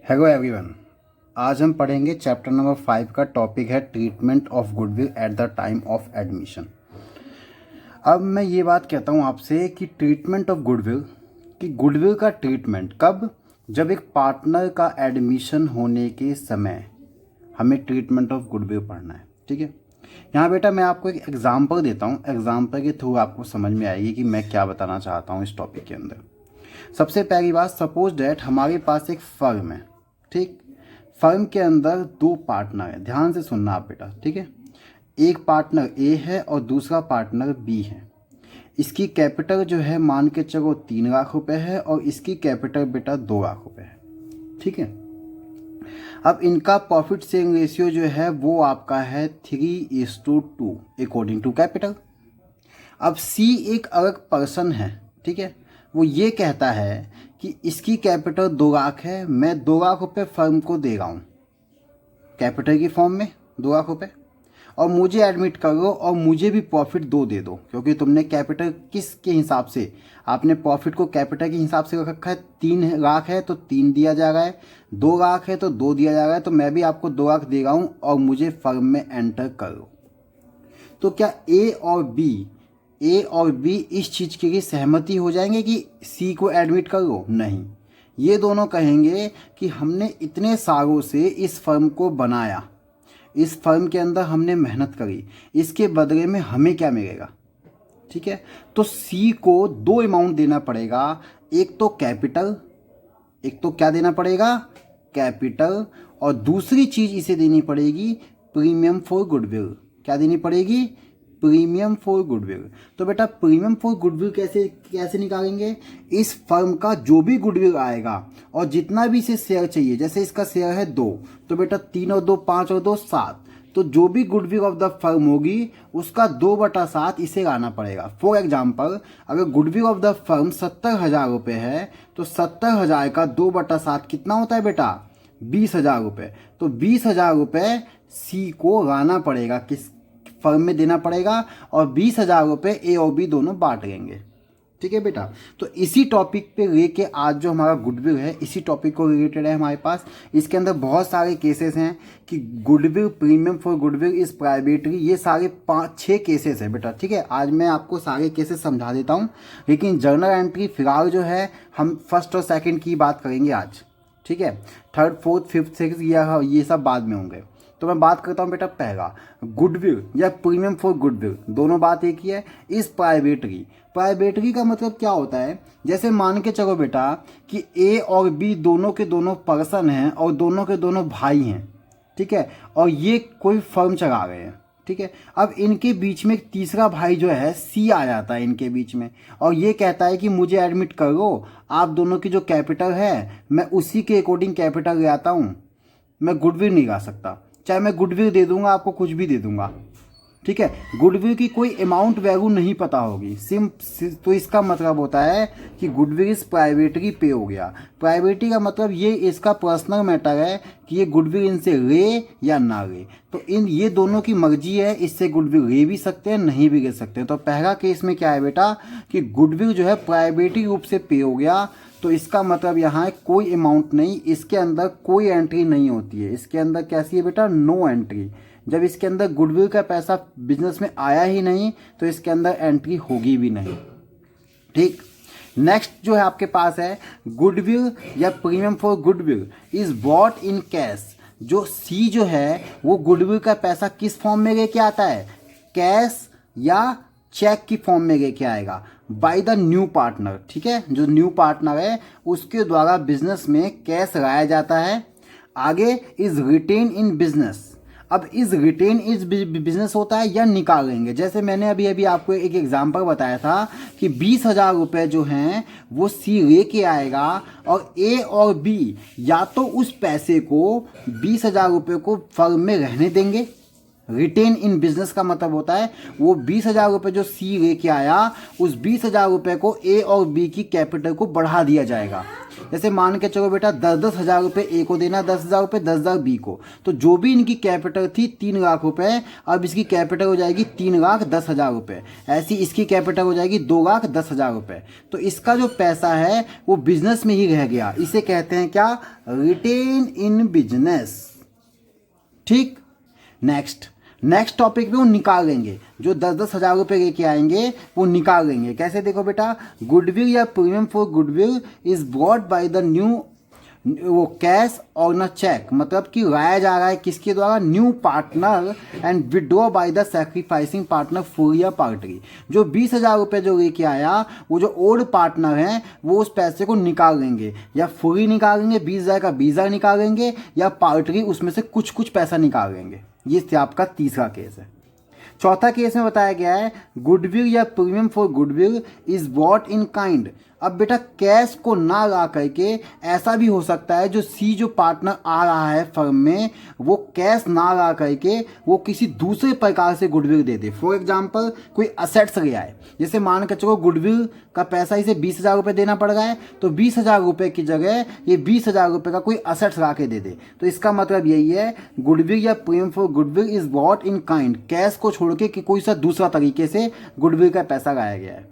Hello everyone. आज हम पढ़ेंगे चैप्टर नंबर 5 का टॉपिक है treatment of goodwill at the time of admission. अब मैं ये बात कहता हूँ आपसे कि ट्रीटमेंट ऑफ गुडविल कि गुडविल का ट्रीटमेंट कब, जब एक पार्टनर का एडमिशन होने के समय हमें ट्रीटमेंट ऑफ गुडविल पढ़ना है। ठीक है, यहाँ बेटा मैं आपको एक एग्जांपल देता हूँ। एग्जांपल के थ्रू आपको समझ में आएगी कि मैं क्या बताना चाहता हूँ इस टॉपिक के अंदर। सबसे पहली बात, सपोज डैट हमारे पास एक फर्म है। ठीक, फर्म के अंदर दो पार्टनर है। ध्यान से सुनना आप बेटा, ठीक है। एक पार्टनर ए है और दूसरा पार्टनर बी है। इसकी कैपिटल जो है मान के चलो 3 लाख रुपए है और इसकी कैपिटल बेटा 2 लाख रुपए है। ठीक है, अब इनका प्रॉफिट शेयरिंग रेशियो जो है वो आपका है 3:2 अकॉर्डिंग टू कैपिटल। अब सी एक अलग पर्सन है, ठीक है। वो ये कहता है कि इसकी कैपिटल 2 लाख है, मैं 2 लाख रुपये फर्म को दे रहा हूँ कैपिटल की फॉर्म में 2 लाख रुपये, और मुझे एडमिट कर लो और मुझे भी प्रॉफिट 2 दे दो, क्योंकि तुमने कैपिटल किस के हिसाब से, आपने प्रॉफिट को कैपिटल के हिसाब से रखा है। 3 लाख है तो 3 दिया जा रहा है, 2 लाख है तो 2 दिया जा रहा है, तो मैं भी आपको 2 लाख दे रहा हूँ और मुझे फर्म में एंटर कर लो। तो क्या ए और बी इस चीज़ के लिए सहमति हो जाएंगे कि सी को एडमिट कर लो? नहीं, ये दोनों कहेंगे कि हमने इतने सालों से इस फर्म को बनाया, इस फर्म के अंदर हमने मेहनत करी, इसके बदले में हमें क्या मिलेगा? ठीक है, तो सी को 2 अमाउंट देना पड़ेगा। एक तो कैपिटल, एक तो क्या देना पड़ेगा? कैपिटल, और दूसरी चीज़ इसे देनी पड़ेगी प्रीमियम फॉर गुडविल। क्या देनी पड़ेगी? Premium for goodwill. तो बेटा प्रीमियम फॉर गुडविल कैसे कैसे निकालेंगे? इस फर्म का जो भी गुडविल आएगा और जितना भी इसे शेयर चाहिए, जैसे इसका शेयर है 2, तो बेटा 3 और 2 5 और 2 7, तो जो भी गुडविल ऑफ द फर्म होगी उसका 2/7 इसे लाना पड़ेगा। फॉर एग्जाम्पल, अगर गुडविल ऑफ द फर्म 70,000 रुपये है तो 70,000 का 2/7 कितना होता है बेटा? 20,000 रुपये। तो 20,000 रुपये सी को लाना पड़ेगा, किस फर्म में देना पड़ेगा, और 20,000 रुपये ए और बी दोनों बांट लेंगे। ठीक है बेटा, तो इसी टॉपिक पे लेके आज जो हमारा गुडविल है, इसी टॉपिक को रिलेटेड है हमारे पास। इसके अंदर बहुत सारे केसेस हैं कि goodwill, premium for goodwill is privately, ये सारे 5-6 केसेस हैं बेटा। ठीक है, आज मैं आपको सारे केसेस समझा देता हूँ, लेकिन जर्नल एंट्री फिलहाल जो है हम फर्स्ट और सेकेंड की बात करेंगे आज। ठीक है, थर्ड, फोर्थ, फिफ्थ, सिक्स ये सब बाद में होंगे। तो मैं बात करता हूँ बेटा पहला, गुडविल या प्रीमियम फॉर गुडविल, दोनों बात एक ही है। इस प्राइवेटरी का मतलब क्या होता है? जैसे मान के चलो बेटा कि ए और बी दोनों के दोनों पर्सन हैं और दोनों के दोनों भाई हैं। ठीक है, और ये कोई फर्म चला रहे हैं। ठीक है, अब इनके बीच में एक तीसरा भाई जो है सी आ जाता है इनके बीच में, और ये कहता है कि मुझे एडमिट कर लो, आप दोनों की जो कैपिटल है मैं उसी के अकॉर्डिंग कैपिटल ले आता हूँ, मैं गुडविल नहीं ला सकता। चाहे मैं गुडविल दे दूंगा, आपको कुछ भी दे दूंगा। ठीक है, गुडविल की कोई अमाउंट वैल्यू नहीं पता होगी तो इसका मतलब होता है कि गुडविल इस प्राइवेटरी पे हो गया। प्राइवेटरी का मतलब ये इसका पर्सनल मैटर है कि ये गुडविल इनसे ले या ना ले, तो ये दोनों की मर्जी है, इससे गुडविल ले भी सकते हैं, नहीं भी ले सकते हैं। तो पहला केस में क्या है बेटा कि गुडविल जो है प्राइवेटरी रूप से पे हो गया, तो इसका मतलब यहाँ है कोई अमाउंट नहीं, इसके अंदर कोई एंट्री नहीं होती है। इसके अंदर कैसी है बेटा? No entry. जब इसके अंदर गुडविल का पैसा बिजनेस में आया ही नहीं तो इसके अंदर एंट्री होगी भी नहीं। ठीक, नेक्स्ट जो है आपके पास है गुडविल या premium for goodwill is bought in cash. जो सी जो है वो गुडविल का पैसा किस फॉर्म में लेके आता है? कैश या चेक की फॉर्म में लेके आएगा बाय द न्यू पार्टनर। ठीक है, जो न्यू पार्टनर है उसके द्वारा बिजनेस में कैश लाया जाता है। आगे इज रिटेन इन बिजनेस। अब इज रिटेन इज बिजनेस होता है या निकालेंगे। जैसे मैंने अभी अभी आपको एक एग्जांपल बताया था कि 20,000 रुपये जो हैं वो सी लेके आएगा, और ए और बी या तो उस पैसे को 20,000 रुपये को फर्म में रहने देंगे, रिटेन इन बिजनेस का मतलब होता है वो 20,000 रुपये जो सी लेके आया, उस 20,000 रुपये को ए और बी की कैपिटल को बढ़ा दिया जाएगा। जैसे मान के चलो बेटा 10,000 रुपये ए को देना, 10,000 रुपये, 10,000 बी को, तो जो भी इनकी कैपिटल थी 3 लाख रुपये, अब इसकी कैपिटल हो जाएगी 3,10,000 रुपये। ऐसी इसकी कैपिटल हो जाएगी 2,10,000 रुपये। तो इसका जो पैसा है वो बिजनेस में ही रह गया, इसे कहते हैं क्या? Retained in business. ठीक, नेक्स्ट टॉपिक पे वो निकालेंगे, जो 10,000 रुपये लेके आएंगे वो निकालेंगे। कैसे? देखो बेटा, गुडविल या premium for goodwill is brought by the new, वो कैश और न चेक, मतलब कि लाया जा रहा है किसके द्वारा? New partner, and withdraw by the sacrificing partner full या पार्टली। जो 20,000 रुपये जो लेके आया, वो जो ओल्ड पार्टनर हैं वो उस पैसे को निकाल लेंगे, या फुली निकालेंगे 20,000 का 20,000 निकालेंगे, या पार्टली उसमें से कुछ कुछ पैसा निकाल लेंगे। ये आपका तीसरा केस है। चौथा केस में बताया गया है गुडविल या premium for goodwill is bought in kind. अब बेटा कैश को ना ला करके ऐसा भी हो सकता है जो सी जो पार्टनर आ रहा है फर्म में, वो कैश ना ला करके वो किसी दूसरे प्रकार से goodwill they they. For example कोई असेट्स ले आए, जैसे मान के चलो गुडविल का पैसा इसे 20,000 रुपये देना पड़ रहा है, तो 20,000 रुपये की जगह ये 20,000 रुपये का कोई असेट्स ला के दे दे। तो इसका मतलब यही है गुडविल या premium for goodwill is bought in kind, cash को छोड़ के कि कोई सा दूसरा तरीके से गुडविल का पैसा लाया गया है।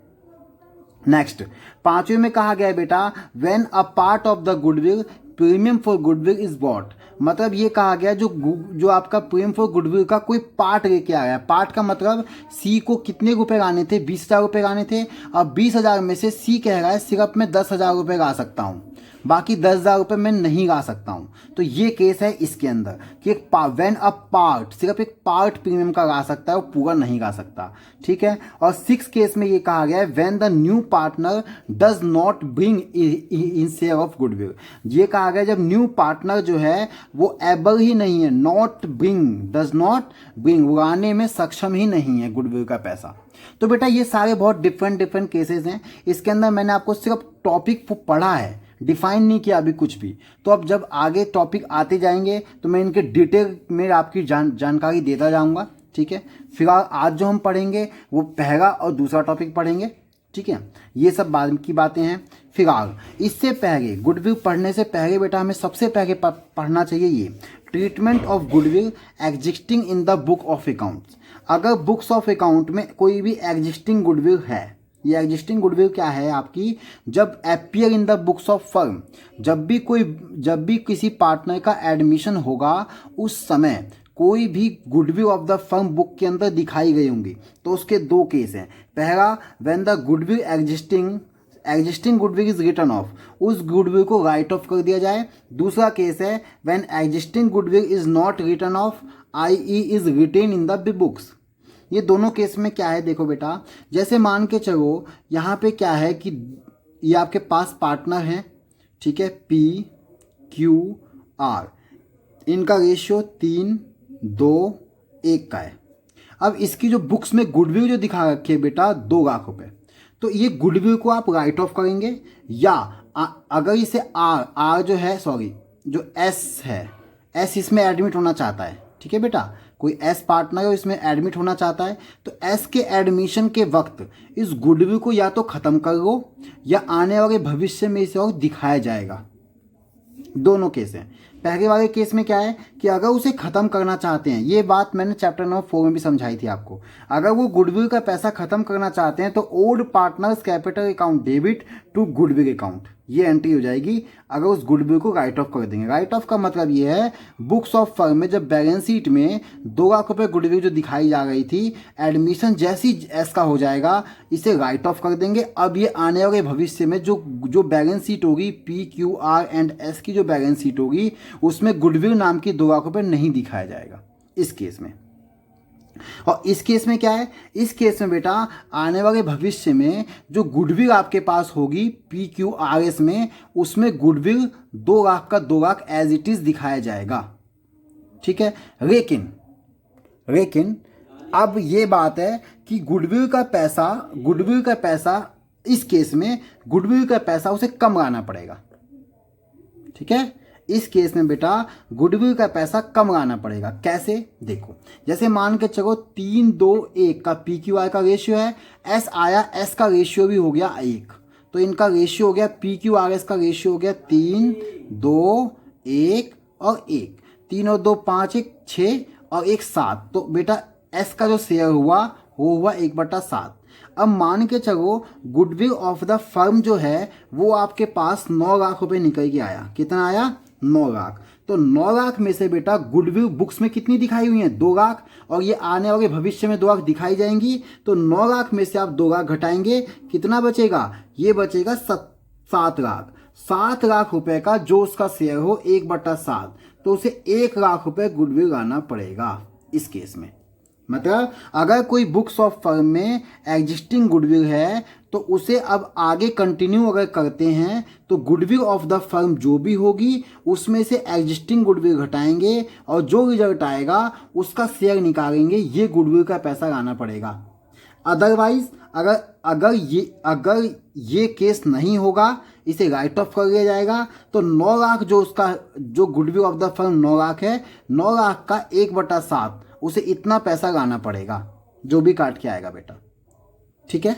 नेक्स्ट, पांचवें में कहा गया है बेटा when a part of the goodwill premium for goodwill is bought, मतलब ये कहा गया जो आपका प्रीमियम फॉर गुडविल का कोई पार्ट लेके आया है। पार्ट का मतलब सी को कितने रुपए लाने थे? 20,000 रुपये लाने थे। अब 20,000 में से सी कह रहा है सिर्फ मैं 10,000 रुपये ला सकता हूँ, बाकी 10,000 रुपये मैं नहीं ला सकता हूँ। तो ये केस है इसके अंदर कि व्हेन अ पार्ट, सिर्फ एक पार्ट प्रीमियम का ला सकता है, वो पूरा नहीं ला सकता। ठीक है। और 6 केस में ये कहा गया है when the new partner does not bring in share of goodwill. ये कहा गया जब न्यू पार्टनर जो है वो एबल ही नहीं है, not bring, does not bring, उड़ाने में सक्षम ही नहीं है गुडविल का पैसा। तो बेटा ये सारे बहुत डिफरेंट केसेस हैं। इसके अंदर मैंने आपको सिर्फ टॉपिक पढ़ा है, डिफाइन नहीं किया अभी कुछ भी। तो अब जब आगे टॉपिक आते जाएंगे तो मैं इनके डिटेल में आपकी जानकारी देता जाऊंगा। ठीक है। फिलहाल आज जो हम पढ़ेंगे वो पहला और दूसरा टॉपिक पढ़ेंगे। ठीक है, ये सब बाद की बातें हैं। फिलहाल इससे पहले गुडविल पढ़ने से पहले बेटा हमें सबसे पहले पढ़ना चाहिए ये treatment of goodwill existing in the book of accounts. अगर बुक्स ऑफ अकाउंट में कोई भी एग्जिस्टिंग गुडविल है, ये एग्जिस्टिंग गुडविल क्या है आपकी? जब appear in the books of firm, जब भी किसी पार्टनर का एडमिशन होगा उस समय कोई भी goodwill of the firm book के अंदर दिखाई गई होंगी, तो उसके 2 केस हैं। पहला when the goodwill existing goodwill is written off, उस गुडविल को राइट ऑफ कर दिया जाए। दूसरा केस है when existing goodwill is not written off, i.e. Is retained in the books. ये दोनों केस में क्या है देखो बेटा, जैसे मान के चलो यहाँ पे क्या है कि ये आपके पास पार्टनर हैं, ठीक है, PQR, इनका रेशियो 3:2:1 का है। अब इसकी जो बुक्स में गुडविल जो दिखा रखी है बेटा 2 लाख रुपए, तो ये गुडविल को आप राइट ऑफ करेंगे, या अगर इसे आर जो है, सॉरी जो एस है, एस इसमें एडमिट होना चाहता है, ठीक है बेटा, कोई एस पार्टनर है इसमें एडमिट होना चाहता है, तो एस के एडमिशन के वक्त इस गुडविल को या तो ख़त्म कर लो या आने वाले भविष्य में इसे और दिखाया जाएगा। दोनों केस हैं। पहले वाले केस में क्या है कि अगर उसे ख़त्म करना चाहते हैं, ये बात मैंने चैप्टर नंबर 4 में भी समझाई थी आपको, अगर वो गुडविल का पैसा ख़त्म करना चाहते हैं तो old partners capital account debit to goodwill account, ये एंट्री हो जाएगी अगर उस गुडविल को राइट ऑफ कर देंगे। राइट ऑफ का मतलब ये है बुक्स ऑफ फर्म में जब बैलेंस शीट में 2 लाख रुपये गुडविल जो दिखाई जा रही थी, एडमिशन जैसी एस का हो जाएगा इसे राइट ऑफ कर देंगे। अब ये आने वाले भविष्य में जो बैलेंस शीट होगी PQR एंड S की जो बैलेंस शीट होगी उसमें गुडविल नाम की 2 लाख रुपये नहीं दिखाया जाएगा इस केस में। और इस केस में क्या है, इस केस में बेटा आने वाले भविष्य में जो गुडविल आपके पास होगी PQRS में, उसमें गुडविल 2 लाख का 2 लाख एज इट इज दिखाया जाएगा। ठीक है, लेकिन अब ये बात है कि गुडविल का पैसा इस केस में गुडविल का पैसा उसे कम लाना पड़ेगा। ठीक है, इस केस में बेटा गुडविल का पैसा कम लाना पड़ेगा। कैसे, देखो जैसे मान के चलो 3:2:1 का PQR का रेशियो है, S आया, S का रेशियो भी हो गया 1, तो इनका रेशियो हो गया PQRS का रेशियो हो गया 3:2:1 और 1, 3 और 2 5, 1 6 और 1 7, तो बेटा S का जो शेयर हुआ वो हुआ 1/7। अब मान के चलो गुडविल ऑफ द फर्म जो है वो आपके पास 9 लाख रुपए निकल के आया। कितना आया? 9 लाख। तो 9 लाख में से बेटा गुडविल बुक्स में कितनी दिखाई हुई है? 2 लाख, और ये आने वाले भविष्य में 2 लाख दिखाई जाएंगी। तो 9 लाख में से आप 2 लाख घटाएंगे, कितना बचेगा? ये बचेगा 7 लाख। 7 लाख रुपए का जो उसका शेयर हो 1/7, तो उसे 1 लाख रुपए गुडविल लाना पड़ेगा इस केस में। मतलब अगर कोई बुक्स ऑफ फर्म में एग्जिस्टिंग गुडविल है तो उसे अब आगे कंटिन्यू अगर करते हैं तो गुडविल ऑफ द फर्म जो भी होगी उसमें से एग्जिस्टिंग गुडविल घटाएंगे और जो रिजल्ट आएगा उसका शेयर निकालेंगे, ये गुडविल का पैसा लाना पड़ेगा। अदरवाइज अगर ये केस नहीं होगा, इसे राइट ऑफ कर लिया जाएगा, तो 9 लाख जो उसका जो goodwill of the firm 9 lakh है, 9 लाख का 1/7 उसे इतना पैसा लाना पड़ेगा जो भी काट के आएगा बेटा। ठीक है,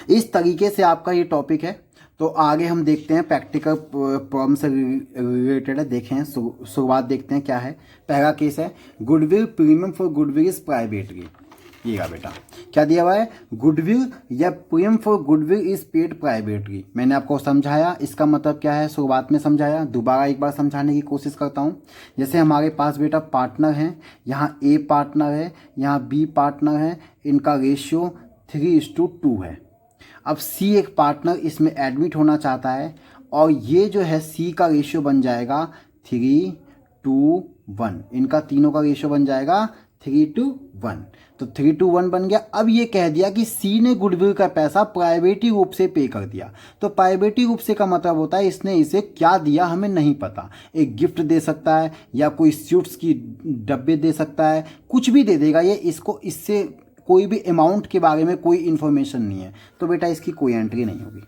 इस तरीके से आपका ये टॉपिक है। तो आगे हम देखते हैं प्रैक्टिकल प्रॉब्लम से रिलेटेड है। देखें शुरुआत देखते हैं क्या है। पहला केस है goodwill premium for goodwill is privately. ये रहा बेटा, क्या दिया हुआ है? गुडविल या premium for goodwill is paid privately. मैंने आपको समझाया इसका मतलब क्या है, शुरुआत में समझाया, दोबारा एक बार समझाने की कोशिश करता हूँ। जैसे हमारे पास बेटा पार्टनर हैं, यहाँ A पार्टनर है, यहाँ B पार्टनर है, इनका रेशियो 3:2 है। अब C एक पार्टनर इसमें एडमिट होना चाहता है और ये जो है C का रेशियो बन जाएगा 3:1, इनका तीनों का रेशियो बन जाएगा 3:1, तो 3:1 बन गया। अब ये कह दिया कि C ने गुडविल का पैसा प्राइवेटी रूप से पे कर दिया। तो प्राइवेटी रूप से का मतलब होता है इसने इसे क्या दिया हमें नहीं पता, एक गिफ्ट दे सकता है या कोई स्वीट्स की डब्बे दे सकता है, कुछ भी दे देगा ये, इसको इससे कोई भी अमाउंट के बारे में कोई इन्फॉर्मेशन नहीं है, तो बेटा इसकी कोई एंट्री नहीं होगी।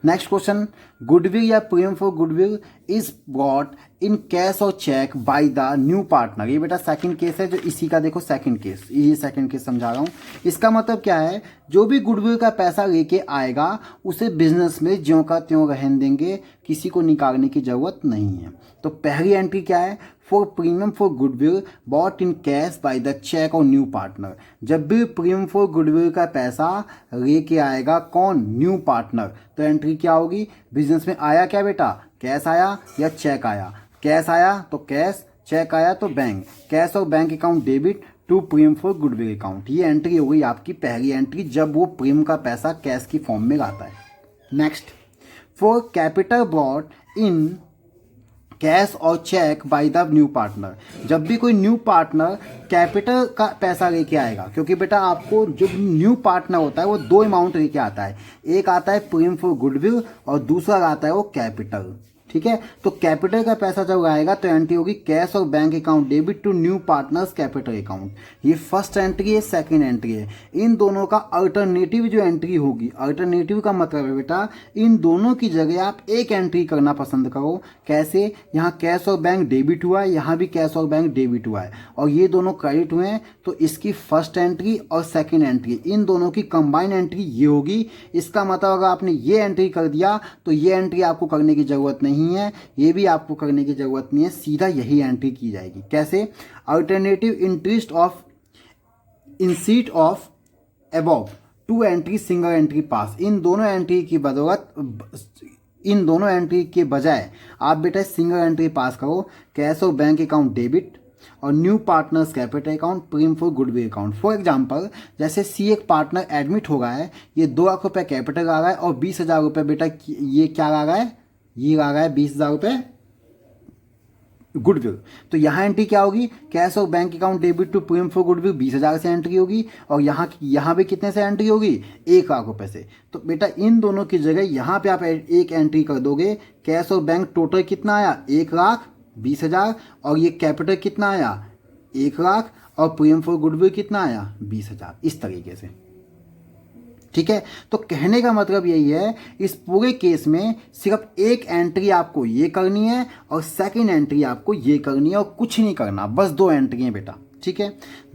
नेक्स्ट क्वेश्चन, गुडविल या premium for goodwill is brought in cash और cheque by the new partner. ये बेटा सेकंड केस है जो इसी का, देखो सेकंड केस, ये सेकंड केस समझा रहा हूँ। इसका मतलब क्या है, जो भी गुडविल का पैसा लेके आएगा उसे बिजनेस में ज्यों का त्यों रहने देंगे, किसी को निकालने की जरूरत नहीं है। तो पहली एंट्री क्या है, for premium for goodwill bot in cash by the cheque और न्यू पार्टनर। जब भी प्रीमियम फॉर गुडविल का पैसा लेके आएगा कौन, न्यू पार्टनर, तो एंट्री क्या होगी, बिजनेस में आया क्या बेटा, कैश आया या चेक आया, कैश आया तो कैश, चेक आया तो बैंक, कैश और bank account debit to premium for goodwill account. ये एंट्री हो गई आपकी पहली एंट्री जब वो प्रीमियम का पैसा कैश की फॉर्म में लाता है। Next, for capital brought in cash और cheque by the new partner. जब भी कोई न्यू पार्टनर कैपिटल का पैसा लेके आएगा, क्योंकि बेटा आपको जो न्यू पार्टनर होता है वो 2 अमाउंट लेके आता है, एक आता है प्रीमियम फॉर गुडविल और दूसरा आता है वो कैपिटल। ठीक है, तो कैपिटल का पैसा जब आएगा तो एंट्री होगी कैश और bank account debit to new partners capital account. ये फर्स्ट एंट्री है, सेकंड एंट्री है। इन दोनों का अल्टरनेटिव जो एंट्री होगी, अल्टरनेटिव का मतलब है बेटा इन दोनों की जगह आप एक एंट्री करना पसंद करो। कैसे, यहाँ कैश और बैंक डेबिट हुआ है, यहाँ भी कैश और बैंक डेबिट हुआ है और ये दोनों क्रेडिट हुए हैं, तो इसकी फर्स्ट एंट्री और सेकेंड एंट्री इन दोनों की कंबाइन एंट्री ये होगी। इसका मतलब अगर आपने ये एंट्री कर दिया तो ये एंट्री आपको करने की जरूरत नहीं है, ये भी आपको करने की जरूरत नहीं है, सीधा यही एंट्री की जाएगी। कैसे, alternative interest of instead of above 2 entry single entry pass. इन दोनों एंट्री की बदौलत, इन दोनों एंट्री के बजाय आप बेटा सिंगल एंट्री पास करो, कैश और बैंक अकाउंट डेबिट और new partners capital account premium for goodwill account. For example जैसे C एक पार्टनर एडमिट हो रहा है, ये 2 लाख रुपये कैपिटल आ रहा है और 20,000 रुपये बेटा ये क्या आ रहा है, ये आ रहा है 20,000 रुपये गुडविल। तो यहाँ एंट्री क्या होगी, कैश और bank account debit to premium for goodwill 20,000 से एंट्री होगी और यहाँ पे कितने से एंट्री होगी, 1 लाख रुपये से। तो बेटा इन दोनों की जगह यहाँ पे आप एक एंट्री कर दोगे, कैश और बैंक टोटल कितना आया 1,20,000 और ये कैपिटल कितना आया 1 लाख और प्रीमियम फॉर गुडविल कितना आया 20,000, इस तरीके से। ठीक है। तो कहने का मतलब यही है, इस पूरे केस में सिर्फ एक एंट्री आपको ये करनी है और सेकंड एंट्री आपको ये करनी है और कुछ नहीं करना, बस 2 एंट्री हैं बेटा। ठीक है।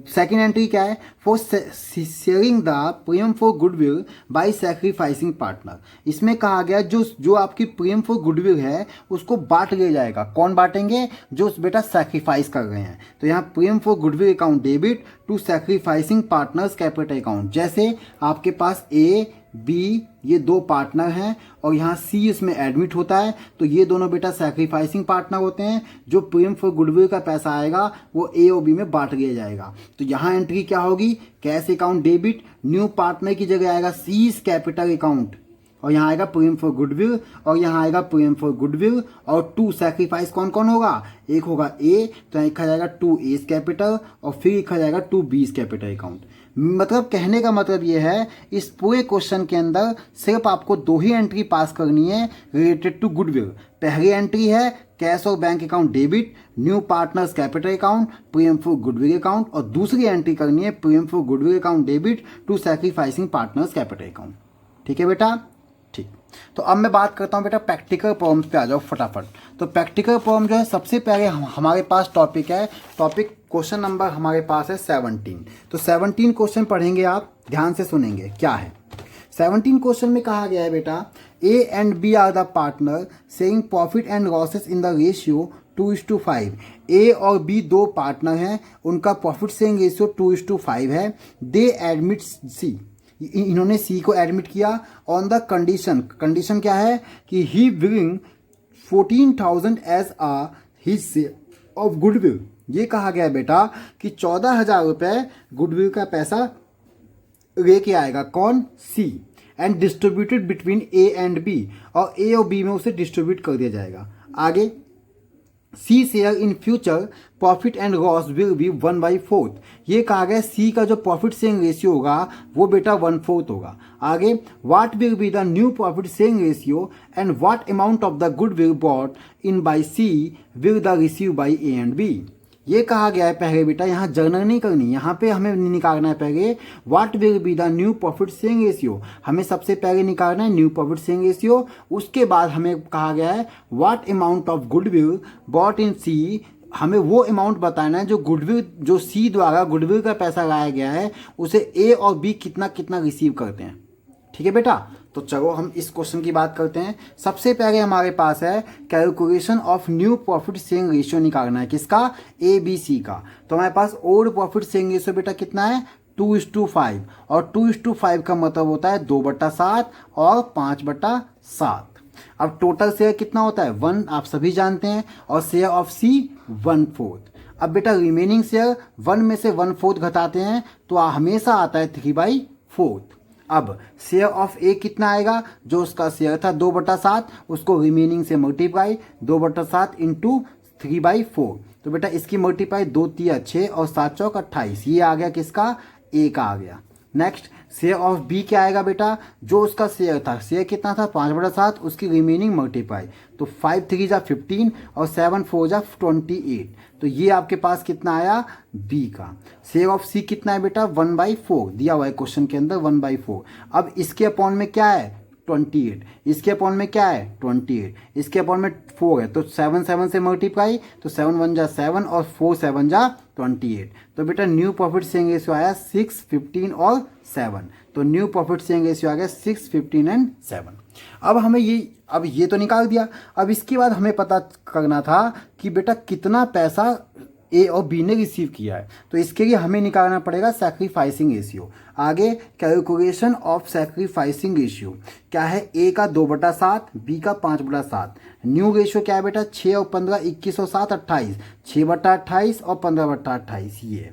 सेकंड एंट्री क्या है, for sharing the premium for goodwill by sacrificing partner. इसमें कहा गया जो आपकी प्रीमियम फॉर गुडविल है उसको बांट लिया जाएगा। कौन बांटेंगे, जो बेटा सैक्रिफाइस कर रहे हैं। तो यहाँ premium for goodwill account debit to sacrificing partners capital account. जैसे आपके पास ए बी ये 2 पार्टनर हैं और यहाँ सी इसमें एडमिट होता है, तो ये दोनों बेटा सैक्रिफाइसिंग पार्टनर होते हैं। जो प्रीमियम फॉर गुडविल का पैसा आएगा वो ए और बी में बांट लिया जाएगा। तो यहाँ एंट्री क्या होगी, cash account debit, new partner की जगह आएगा सीज कैपिटल अकाउंट और यहाँ आएगा प्रीमियम फॉर गुडविल और यहाँ आएगा प्रीमियम फॉर गुडविल और 2 सैक्रिफाइस कौन कौन होगा, एक होगा ए, तो यहाँ लिखा जाएगा 2 एस कैपिटल और फिर लिखा जाएगा 2 बीस कैपिटल अकाउंट। मतलब कहने का मतलब ये है, इस पूरे क्वेश्चन के अंदर सिर्फ आपको 2 ही एंट्री पास करनी है रिलेटेड टू गुडविल। पहली एंट्री है कैश और bank account debit, new partners capital account, premium for goodwill account, और दूसरी एंट्री करनी है premium for goodwill account debit to sacrificing partners capital account. ठीक है बेटा, ठीक। तो अब मैं बात करता हूँ बेटा प्रैक्टिकल प्रॉब्लम्स पे आ जाओ फटाफट। तो प्रैक्टिकल प्रॉब्लम जो है सबसे पहले हमारे पास टॉपिक है, टॉपिक क्वेश्चन नंबर हमारे पास है 17। तो 17 क्वेश्चन पढ़ेंगे आप, ध्यान से सुनेंगे क्या है। 17 क्वेश्चन में कहा गया है बेटा, A and B are the partner sharing profit and losses in the ratio 2:5। A और बी 2 पार्टनर हैं, उनका प्रॉफिट शेयरिंग रेशियो 2:5 है। दे एडमिट सी, इन्होंने सी को एडमिट किया ऑन द कंडीशन क्या है कि he bring 14,000 as a his share of goodwill. ये कहा गया है बेटा कि 14,000 रुपये गुडविल का पैसा लेके आएगा कौन, C, and distributed between A and B, और ए और बी में उसे डिस्ट्रीब्यूट कर दिया जाएगा। आगे C share in future profit and loss will be 1/4। ये कहा गया सी का जो प्रॉफिट शेयरिंग रेशियो होगा वो बेटा 1/4 होगा। आगे what will be the new profit sharing ratio and what amount of the goodwill brought in by C will the receive by A and B. ये कहा गया है पहले बेटा, यहाँ जर्नल नहीं करनी, यहाँ पे हमें निकालना है पहले what will be the new profit sharing ratio. हमें सबसे पहले निकालना है न्यू प्रॉफिट शेयरिंग रेशियो। उसके बाद हमें कहा गया है what amount of goodwill bot in C. हमें वो अमाउंट बताना है जो गुडविल, जो सी द्वारा गुडविल का पैसा लाया गया है उसे ए और बी कितना कितना रिसीव करते हैं। ठीक है बेटा, तो चलो हम इस क्वेश्चन की बात करते हैं। सबसे पहले हमारे पास है calculation of new profit sharing ratio निकालना है, किसका, ए बी सी का। तो हमारे पास ओल्ड प्रॉफिट शेयरिंग रेशियो बेटा कितना है, 2:5, और 2:5 का मतलब होता है 2/7 और 5/7। अब टोटल शेयर कितना होता है, 1, आप सभी जानते हैं, और शेयर ऑफ सी 1/4। अब बेटा रिमेनिंग शेयर 1 में से 1/4 घटाते हैं तो हमेशा आता है 3/4। अब शेयर ऑफ ए कितना आएगा, जो उसका शेयर था 2/7, उसको रिमेनिंग से मल्टीप्लाई 2/7 इंटू 3/4। तो बेटा इसकी मल्टीप्लाई 2 3 6 और 7 चौक 28। ये आ गया किसका, ए का आ गया। नेक्स्ट शेयर ऑफ बी क्या आएगा बेटा, जो उसका शेयर था, शेयर कितना था 5/7, उसकी रिमेनिंग मल्टीप्लाई, तो 5 3 जा 15 और 7 4 जा 28। तो ये आपके पास कितना आया, बी का। शेयर ऑफ सी कितना है बेटा, 1/4 दिया हुआ है क्वेश्चन के अंदर, 1/4। अब इसके अपॉन में क्या है, 28, इसके अपॉन में क्या है 28, इसके अपॉन में 4 है, तो 7 7 से मल्टीप्लाई, तो 7 1 जा 7 और 4 7 जा 28। तो बेटा न्यू प्रॉफिट शेयरिंग रेशियो आया 6 15 और 7। तो न्यू प्रॉफिट शेयरिंग रेशियो आ गया 6 15 एंड 7। अब हमें ये तो निकाल दिया। अब इसके बाद हमें पता करना था कि बेटा कितना पैसा ए और बी ने रिसीव किया है। तो इसके लिए हमें निकालना पड़ेगा सैक्रिफाइसिंग रेशियो। आगे कैलकुलेशन ऑफ सैक्रिफाइसिंग रेशियो क्या है, ए का 2/7, बी का 5/7। न्यू रेशियो क्या है बेटा, 6 और 15 21 और 7 28, 6/28 और 15/28 ये।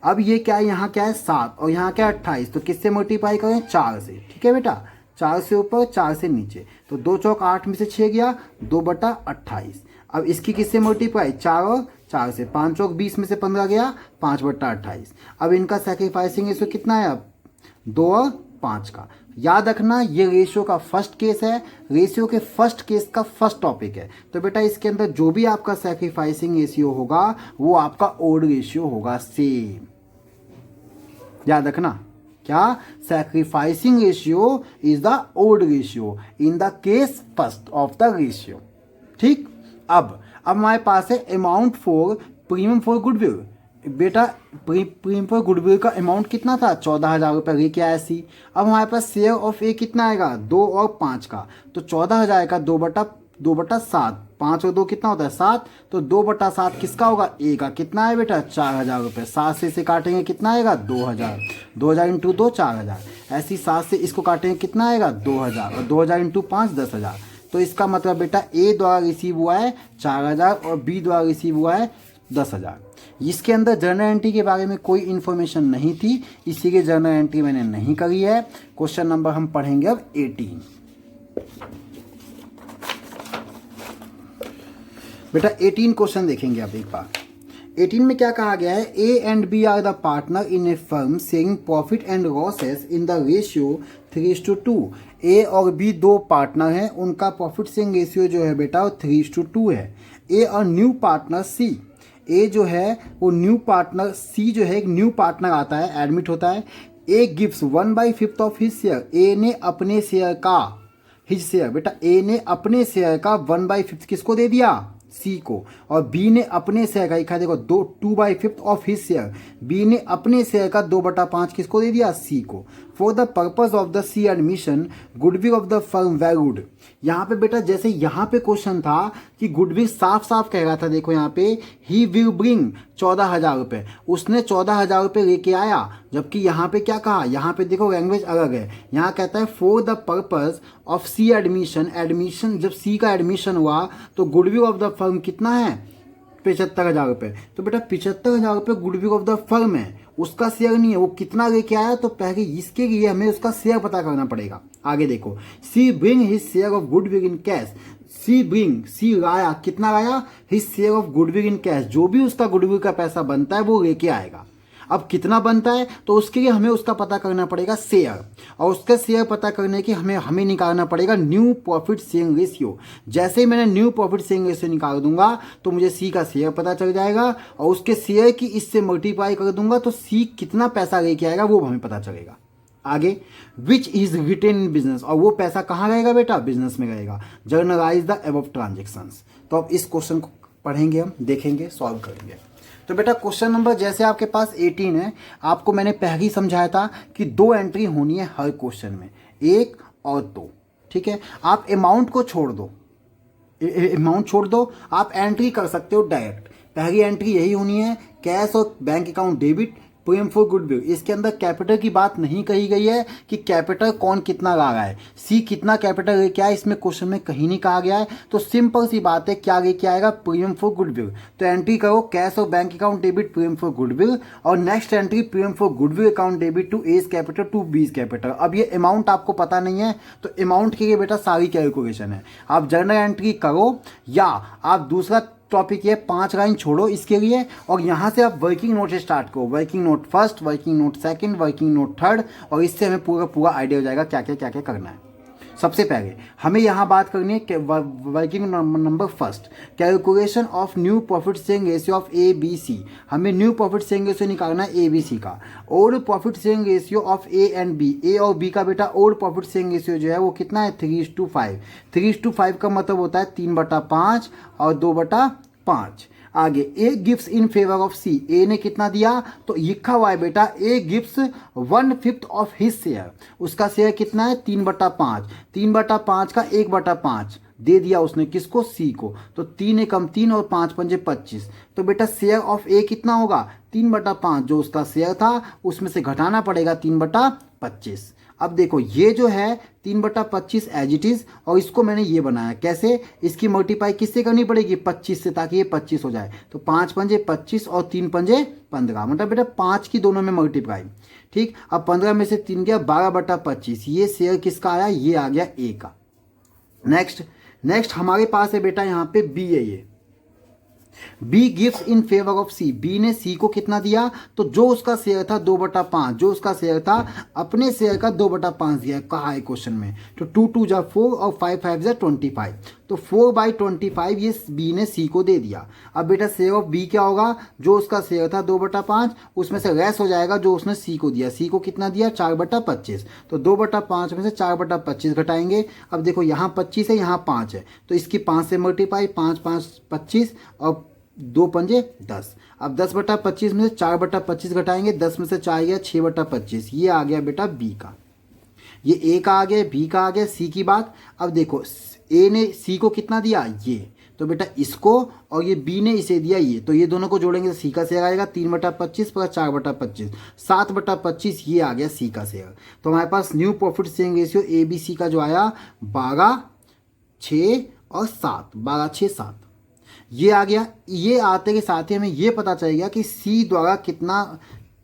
अब ये क्या है, यहाँ क्या है 7 और यहाँ क्या है 28, तो किससे मल्टीप्लाई करें, 4 से। ठीक है बेटा, 4 से ऊपर 4 से नीचे, तो 2 चौक 8 में से 6 गया, 2/28। अब इसकी किससे मल्टीप्लाई, 4 और 4 से, 5 चौक 20 में से 15 गया, 5/28। अब इनका सैक्रिफाइसिंग रेशियो कितना है, अब 2 और 5 का। याद रखना ये रेशियो का फर्स्ट केस है, रेशियो के फर्स्ट केस का फर्स्ट टॉपिक है। तो बेटा इसके अंदर जो भी आपका सैक्रिफाइसिंग रेशियो होगा वो आपका ओड रेशियो होगा, सेम। याद रखना क्या? Sacrificing ratio is the old ratio in the case first of the ratio. ठीक, अब हमारे पास है amount for premium for goodwill. बेटा प्रीमियम फॉर गुडविल का अमाउंट कितना था? 14,000 रुपये लेके आया सी। अब हमारे पास शेयर ऑफ ए कितना आएगा? 2 और 5 का, तो 14,000 का 2/7, 5 और 2 कितना होता है? 7, तो 2/7 किसका होगा? ए का। कितना है बेटा? 4,000 रुपये। 7 से इसे काटेंगे कितना आएगा? 2,000। 2,000 इंटू 2 4,000। ऐसी 7 से इसको काटेंगे कितना आएगा? 2,000, और 2,000 इंटू 5 10,000। तो इसका मतलब बेटा ए द्वारा रिसीव हुआ है 4,000 और बी द्वारा रिसीव हुआ है 10,000। इसके अंदर जर्नल एंट्री के बारे में कोई इन्फॉर्मेशन नहीं थी, इसीलिए जर्नल एंट्री मैंने नहीं करी है। क्वेश्चन नंबर हम पढ़ेंगे अब 18। बेटा 18 क्वेश्चन देखेंगे अब एक बार। 18 में क्या कहा गया है? A and B are the partner in a firm sharing profit and losses in the ratio 3:2। A और बी दो पार्टनर हैं, उनका प्रॉफिट शेयरिंग रेशियो जो है बेटा वो 3:2 है। ए और न्यू पार्टनर सी, ए जो है वो न्यू पार्टनर, सी जो है एक न्यू पार्टनर आता है, एडमिट होता है। A gives 1/5 of his share, A ने अपने शेयर का, हिज शेयर बेटा ए ने अपने शेयर का 1/5 किसको दे दिया? सी को। और बी ने अपने शेयर का, लिखा देखो 2/5 ऑफ हिज शेयर, बी ने अपने शेयर का 2/5 किसको दे दिया? सी को। For the purpose of the C admission goodwill of the firm valued. यहाँ पे बेटा जैसे यहाँ पे क्वेश्चन था कि गुडविल साफ साफ कह रहा था, देखो यहाँ पे ही विल ब्रिंग 14,000 रुपये, उसने 14,000 रुपये लेके आया। जबकि यहाँ पे क्या कहा? यहाँ पे देखो लैंग्वेज अलग है। यहाँ कहता है for the purpose of C admission, admission जब सी का एडमिशन हुआ तो गुडविल ऑफ द फर्म कितना है? 75,000 रुपये। तो बेटा 75,000 रुपये गुडविल ऑफ द फर्म है, उसका शेयर नहीं है। वो कितना लेके आया? तो पहले इसके लिए हमें उसका शेयर पता करना पड़ेगा। आगे देखो, C bring his share of goodwill in cash, C लाया, कितना लाया? His share of goodwill in cash, जो भी उसका गुडविल का पैसा बनता है वो लेके आएगा। अब कितना बनता है तो उसके लिए हमें उसका पता करना पड़ेगा शेयर, और उसका शेयर पता करने के हमें निकालना पड़ेगा न्यू प्रॉफिट शेयरिंग रेशियो। जैसे ही मैंने न्यू प्रॉफिट शेयरिंग रेशियो निकाल दूंगा तो मुझे सी का शेयर पता चल जाएगा, और उसके शेयर की इससे मल्टीप्लाई कर दूंगा तो सी कितना पैसा लेके आएगा वो हमें पता चलेगा। आगे which is retained in business, और वो पैसा कहाँ रहेगा बेटा? बिजनेस में रहेगा। Journalize the above transactions. तो अब इस क्वेश्चन को पढ़ेंगे, हम देखेंगे, सॉल्व करेंगे। तो बेटा क्वेश्चन नंबर जैसे आपके पास 18 है, आपको मैंने पहले ही समझाया था कि 2 एंट्री होनी है हर क्वेश्चन में, 1 और 2। ठीक है, आप अमाउंट को छोड़ दो, अमाउंट छोड़ दो, आप एंट्री कर सकते हो डायरेक्ट। पहली एंट्री यही होनी है, कैश और bank account debit premium for goodwill. इसके अंदर कैपिटल की बात नहीं कही गई है कि कैपिटल कौन कितना ला रहा है, सी कितना कैपिटल लेके आया, इसमें क्वेश्चन में कहीं नहीं कहा गया है। तो सिंपल सी बात है, क्या लेके आएगा? Premium for goodwill. तो एंट्री करो कैश और bank account debit premium for goodwill, और next entry premium for goodwill account debit to A's capital to B's capital. अब ये अमाउंट आपको पता नहीं है तो अमाउंट के लिए बेटा सारी कैलकुलेशन है, आप जर्नल एंट्री करो, या आप दूसरा टॉपिक ये 5 लाइन छोड़ो इसके लिए, और यहाँ से आप वर्किंग नोट से स्टार्ट करो। Working node first, working note second, working note third, और इससे हमें पूरा आइडिया हो जाएगा क्या क्या करना है। सबसे पहले हमें यहाँ बात करनी है working number first, calculation of new profit sharing ratio of A B C. हमें न्यू प्रॉफिट शेयरिंग रेशियो निकालना है ए बी सी का। Old profit sharing ratio of A and B, A और बी का बेटा ओल्ड प्रॉफिट शेयरिंग रेशियो जो है वो कितना है? 3:5। 3:5 का मतलब होता है 3/5 और 2/5। आगे A gives in favour of C, A ने कितना दिया? तो लिखा हुआ है बेटा A gives 1/5 of his share, उसका शेयर कितना है? 3/5। 3/5 का 1/5 दे दिया उसने किसको? सी को। तो 3 एकम 3 और 5 पंजे 25। तो बेटा शेयर ऑफ ए कितना होगा? 3/5, जो उसका शेयर था उसमें से घटाना पड़ेगा 3/25। अब देखो ये जो है 3/25 एज इट इज, और इसको मैंने ये बनाया कैसे? इसकी मल्टीप्लाई किससे करनी पड़ेगी? 25 से, ताकि ये 25 हो जाए। तो 5 पंजे 25 और 3 पंजे 15, मतलब बेटा 5 की दोनों में मल्टीप्लाई। ठीक, अब 15 में से 3 गया 12/25, ये शेयर किसका आया? ये आ गया ए का। नेक्स्ट हमारे पास है बेटा यहाँ पे बी है, ये B gives in favour of C, B ने सी को कितना दिया? तो जो उसका शेयर था 2/5, जो उसका शेयर था अपने शेयर का 2/5 दिया कहा है क्वेश्चन में। तो 2 2 जा 4 और 5 5 जा 25। तो 4/25 ये बी ने सी को दे दिया। अब बेटा शेयर ऑफ बी क्या होगा, जो उसका शेयर था 2/5, उसमें से लेस हो जाएगा जो उसने सी को दिया। सी को कितना दिया, 4/25, तो 2/5 में से 4/25 घटाएंगे। अब देखो यहाँ 25 है, यहाँ 5 है, तो इसकी 5 से मल्टीप्लाई, 5 5 25 और 2 पंजे 10। अब 10/25 में से 4/25 घटाएंगे, 10 में से 4 गया 6/25, ये आ गया बेटा बी का। ये ए का आ गया, बी का आ गया, सी की बात। अब देखो ए ने सी को कितना दिया, ये, तो बेटा इसको, और ये बी ने इसे दिया ये, तो ये दोनों को जोड़ेंगे तो सी का शेयर आएगा 3/25 प्लस 4/25, 7/25, ये आ गया सी का शेयर। तो हमारे पास new profit sharing ratio A B C का जो आया 12 6 और 7, 12 6 7 ये आ गया। ये आते के साथ ही हमें ये पता चल गया कि सी द्वारा कितना,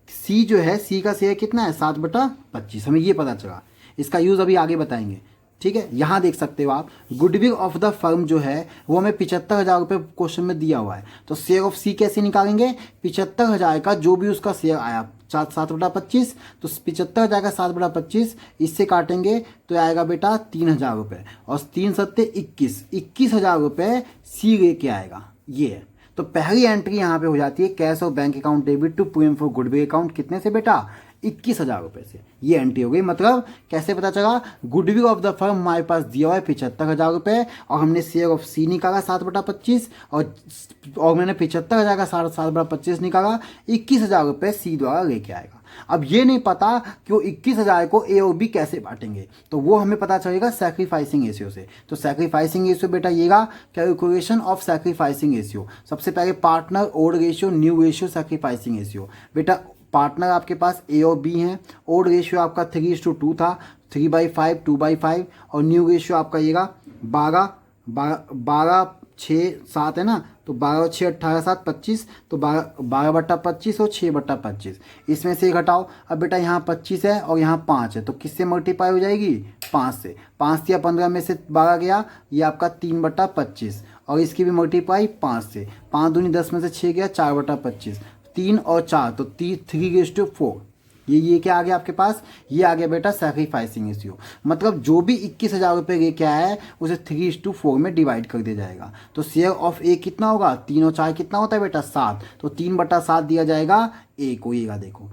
सी जो है सी का शेयर कितना है 7/25, हमें ये पता चला। इसका यूज़ अभी आगे बताएंगे, ठीक है। यहाँ देख सकते हो आप, गुडविल ऑफ द फर्म जो है वो हमें 75,000 रुपये क्वेश्चन में दिया हुआ है। तो शेयर ऑफ सी कैसे निकालेंगे, 75,000 का जो भी उसका शेयर आया 7/25, तो 75,000 का 7/25 इससे काटेंगे तो आएगा बेटा 3,000 रुपये, और 3 सत्ते 21,000 रुपये सी लेके आएगा। ये है, तो पहली एंट्री यहाँ पे हो जाती है कैश और bank account debit to premium for goodwill account, कितने से बेटा 21,000 रुपये से। ये एंट्री हो गई। मतलब कैसे पता चला, गुडविल ऑफ द फर्म हमारे पास दिया हुआ है 75,000 रुपये, और हमने शेयर ऑफ सी निकाला 7/25, और मैंने 75,000 का 7/25 निकाला, 21,000 रुपये सी द्वारा लेके आएगा। अब ये नहीं पता कि वो 21,000 को ए और बी कैसे बांटेंगे, तो वो हमें पता चलेगा सैक्रिफाइसिंग रेशियो से। तो सैक्रिफाइसिंग रेशियो बेटा येगा कैलकुलेशन ऑफ सैक्रिफाइसिंग रेशियो। सबसे पहले partner old ratio, new ratio, sacrificing ratio. बेटा पार्टनर आपके पास ए और बी हैं, ओड रेशियो आपका 3:2 था, 3/5 2/5, और न्यू रेशियो आपका येगा 12 6 7 है ना, तो 12 और 6 18 7 25, तो 12/25 और 6/25, इसमें से घटाओ। अब बेटा यहाँ 25 है और यहाँ 5 है, तो किससे मल्टीप्लाई हो जाएगी, 5 से। 5 या 15 में से 12 गया, ये आपका 3/25, और इसकी भी मल्टीप्लाई 5 से। 5 दूनी 10 में से 6 गया 4/25, 3 और 4 तो 3:4। ये क्या आ गया आपके पास, ये आ गया बेटा सैक्रिफाइसिंग रेशियो। मतलब जो भी 21,000 रुपये लेके आया है उसे 3:4 में डिवाइड कर दिया जाएगा। तो शेयर ऑफ ए कितना होगा, 3 और 4 कितना होता है बेटा 7, तो 3/7 दिया जाएगा ए को। येगा देखो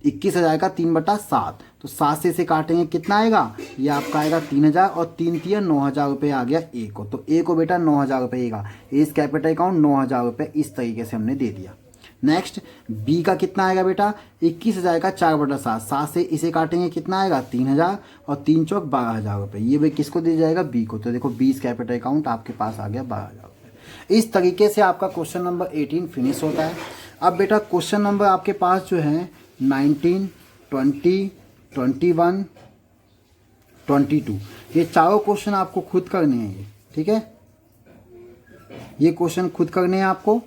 21,000 का 3/7, तो 7 से इसे काटेंगे कितना आएगा, ये आपका आएगा 3,000, और 3 3 9,000 रुपये आ गया ए को। तो ए को बेटा 9,000 रुपये आएगा, एज कैपिटल अकाउंट 9,000 रुपये, इस तरीके से हमने दे दिया। नेक्स्ट बी का कितना आएगा बेटा, 21,000 का 4/7, 7 से इसे काटेंगे कितना आएगा 3,000, और 3 चौक 12,000 रुपये, ये भाई किसको दिया जाएगा, बी को। तो देखो बी कैपिटल अकाउंट आपके पास आ गया 12,000 रुपये। इस तरीके से आपका क्वेश्चन नंबर 18 फिनिश होता है। अब बेटा क्वेश्चन नंबर आपके पास जो है 19 20 21 22, ये चारों क्वेश्चन आपको खुद करने हैं, ये ठीक है, ये क्वेश्चन खुद करने हैं आपको।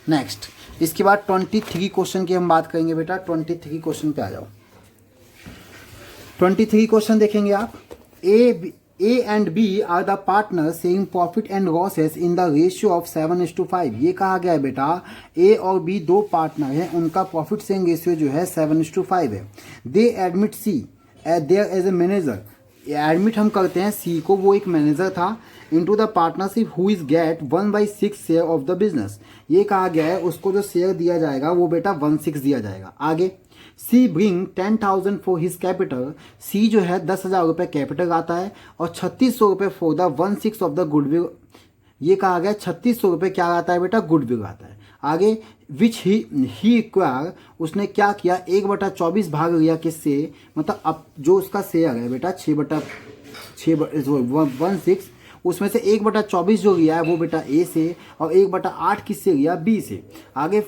नेक्स्ट इसके बाद 23 क्वेश्चन की हम बात करेंगे बेटा। 23 क्वेश्चन पे आ जाओ। 23 क्वेश्चन देखेंगे आप। A and B are the partner sharing profit and losses in the ratio of 7:5। ये कहा गया है बेटा ए और बी दो पार्टनर हैं, उनका प्रॉफिट शेयरिंग रेशियो जो है 7:5 है। They admit C their as a manager, admit हम करते हैं सी को, वो एक मैनेजर था, into the partnership who is get 1/6 share of the business. ये कहा गया है उसको जो शेयर दिया जाएगा वो बेटा 1/6 दिया जाएगा। आगे सी ब्रिंग 10,000 फॉर हिज कैपिटल, सी जो है 10,000 रुपये कैपिटल आता है, और 3,600 रुपये for the 1/6 of the goodwill. ये कहा गया 3,600 रुपये क्या आता है बेटा, गुडविल आता है। आगे विच ही एक्वायर, उसने क्या किया 1/24 भाग लिया किससे, मतलब अब जो उसका शेयर है बेटा 1/6, उसमें से 1/24 जो लिया है वो बेटा ए से, और 1/8 किससे लिया, बी से। आगे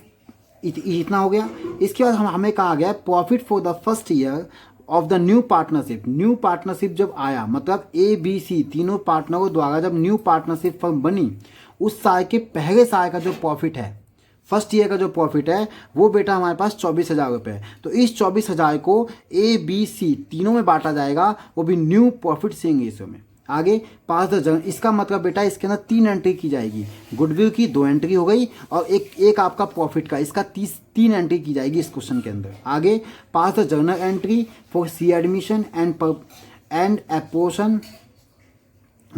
इतना हो गया। इसके बाद हमें कहा गया profit for the first year of the new partnership. New partnership जब आया, मतलब ए बी सी तीनों पार्टनरों द्वारा जब न्यू पार्टनरशिप फर्म बनी, उस साल के पहले साल का जो प्रॉफिट है, फर्स्ट ईयर का जो प्रॉफिट है वो बेटा हमारे पास 24,000 रुपये है। तो इस 24,000 को ए बी सी तीनों में बांटा जाएगा, वो भी न्यू प्रॉफिट शेयरिंग रेशियो में। आगे पास द जर्नल, इसका मतलब बेटा इसके अंदर 3 एंट्री की जाएगी। गुडविल की 2 एंट्री हो गई, और एक आपका प्रॉफिट का, इसका 3 एंट्री की जाएगी इस क्वेश्चन के अंदर। आगे pass the journal entry for C admission and apportion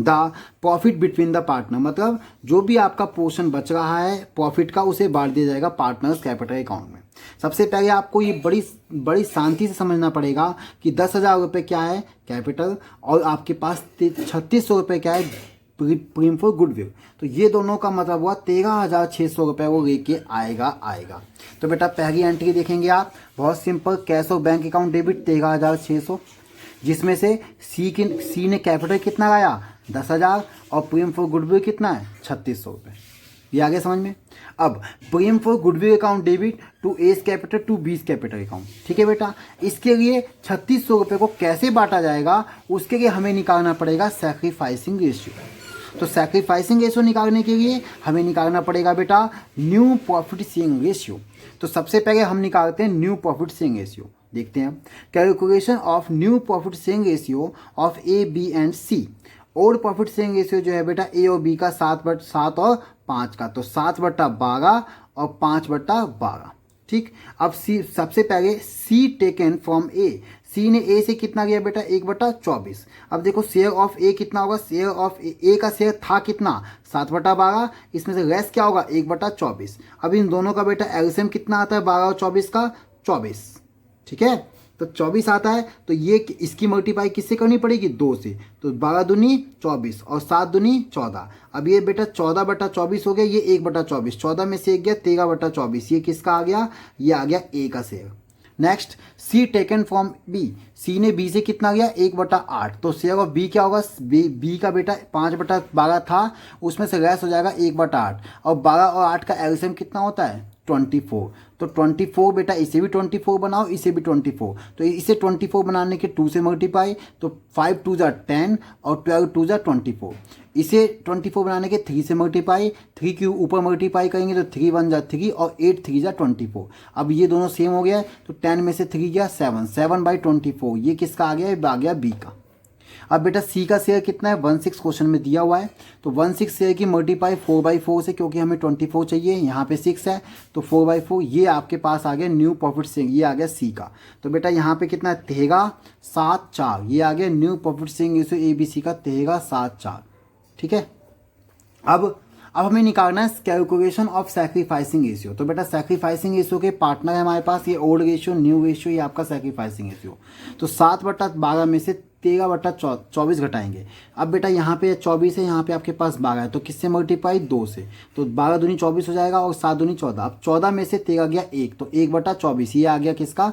the profit between the partner, मतलब जो भी आपका पोर्शन बच रहा है प्रॉफिट का उसे बांट दिया जाएगा पार्टनर्स कैपिटल अकाउंट में। सबसे पहले आपको ये बड़ी शांति से समझना पड़ेगा कि 10,000 रुपये क्या है कैपिटल और आपके पास 3600 रुपये क्या है प्रीमियम फॉर गुडविल। तो ये दोनों का मतलब हुआ 13,600 रुपये वो लेके आएगा। तो बेटा पहली एंट्री देखेंगे आप, बहुत सिंपल, कैश और बैंक अकाउंट डेबिट 13,600, जिसमें से सी ने कैपिटल कितना लाया 10,000 और प्रीमियम फॉर गुडविल कितना है 3600 रुपये। ये आगे समझ में। अब premium for goodwill account debit to A's capital to B's capital account, ठीक है बेटा। इसके लिए 3600 रुपये को कैसे बांटा जाएगा उसके लिए हमें निकालना पड़ेगा सैक्रिफाइसिंग रेशियो। तो सैक्रिफाइसिंग रेशियो निकालने के लिए हमें निकालना पड़ेगा बेटा न्यू प्रॉफिट शेयरिंग रेशियो। तो सबसे पहले हम निकालते हैं न्यू प्रॉफिट शेयरिंग रेशियो। देखते हैं calculation of new profit sharing ratio of A B and C. Old profit sharing ratio जो है बेटा ए और बी का 7 और 5 का, तो 7/12 और 5/12, ठीक। अब सी, सबसे पहले सी टेकन फ्रॉम ए, सी ने ए से कितना लिया बेटा 1/24। अब देखो शेयर ऑफ ए कितना होगा, शेयर ऑफ ए का शेयर था कितना 7/12, इसमें से लेस क्या होगा 1/24। अब इन दोनों का बेटा एलसीएम कितना आता है 12 और 24 का 24, ठीक है। तो 24 आता है, तो ये इसकी मल्टीप्लाई किससे करनी पड़ेगी 2 से, तो 12 दूनी 24 और 7 दूनी 14। अब ये बेटा 14/24 हो गया, ये 1/24, 14 में से 1 गया 13/24, ये किसका आ गया, ये आ गया ए का share. Next C taken from B, C ने बी से कितना गया 1/8, तो शेयर ऑफ बी क्या होगा, बी का बेटा 5/12 था, उसमें से लेस हो जाएगा 1/8 और 12 और 8 का एलसीएम कितना होता है 24। तो 24 बेटा इसे भी 24 बनाओ, इसे भी 24, तो इसे 24 बनाने के 2 से मल्टीप्लाई, तो 5 2 जा 10 और 12 2 जा 24। इसे 24 बनाने के 3 से मल्टीप्लाई, 3 के ऊपर मल्टीप्लाई करेंगे तो 3 1 जा 3 और 8 3 जा 24। अब ये दोनों सेम हो गया, तो 10 में से 3 गया 7/24, ये किसका आ गया, आ गया बी का। अब बेटा सी का शेयर कितना है 16 क्वेश्चन में दिया हुआ है, तो 16 शेयर की मल्टीप्लाई 4/4 से, क्योंकि हमें 24 चाहिए, यहाँ पे 6 है तो 4/4, ये आपके पास आ गया न्यू प्रॉफिट शेयरिंग, ये आ गया सी का। तो बेटा यहाँ पे कितना है 13/7/4, ये आ गया new profit sharing ratio A B C का 13/7/4, ठीक है। अब हमें निकालना है कैलकुलेशन ऑफ सैक्रिफाइसिंग रेशियो। तो बेटा सैक्रिफाइसिंग रेशियो के पार्टनर है हमारे पास, ये ओल्ड रेशियो न्यू रेशियो, ये आपका सैक्रिफाइसिंग रेशियो। तो 7/12 में से 13/24 घटाएंगे। अब बेटा यहाँ पे 24 है, यहाँ पे आपके पास 12 है, तो किससे मल्टीप्लाई 2 से, तो 12 दूनी 24 हो जाएगा और 7 दूनी 14। अब 14 में से 13 गया 1, तो 1/24, ये आ गया किसका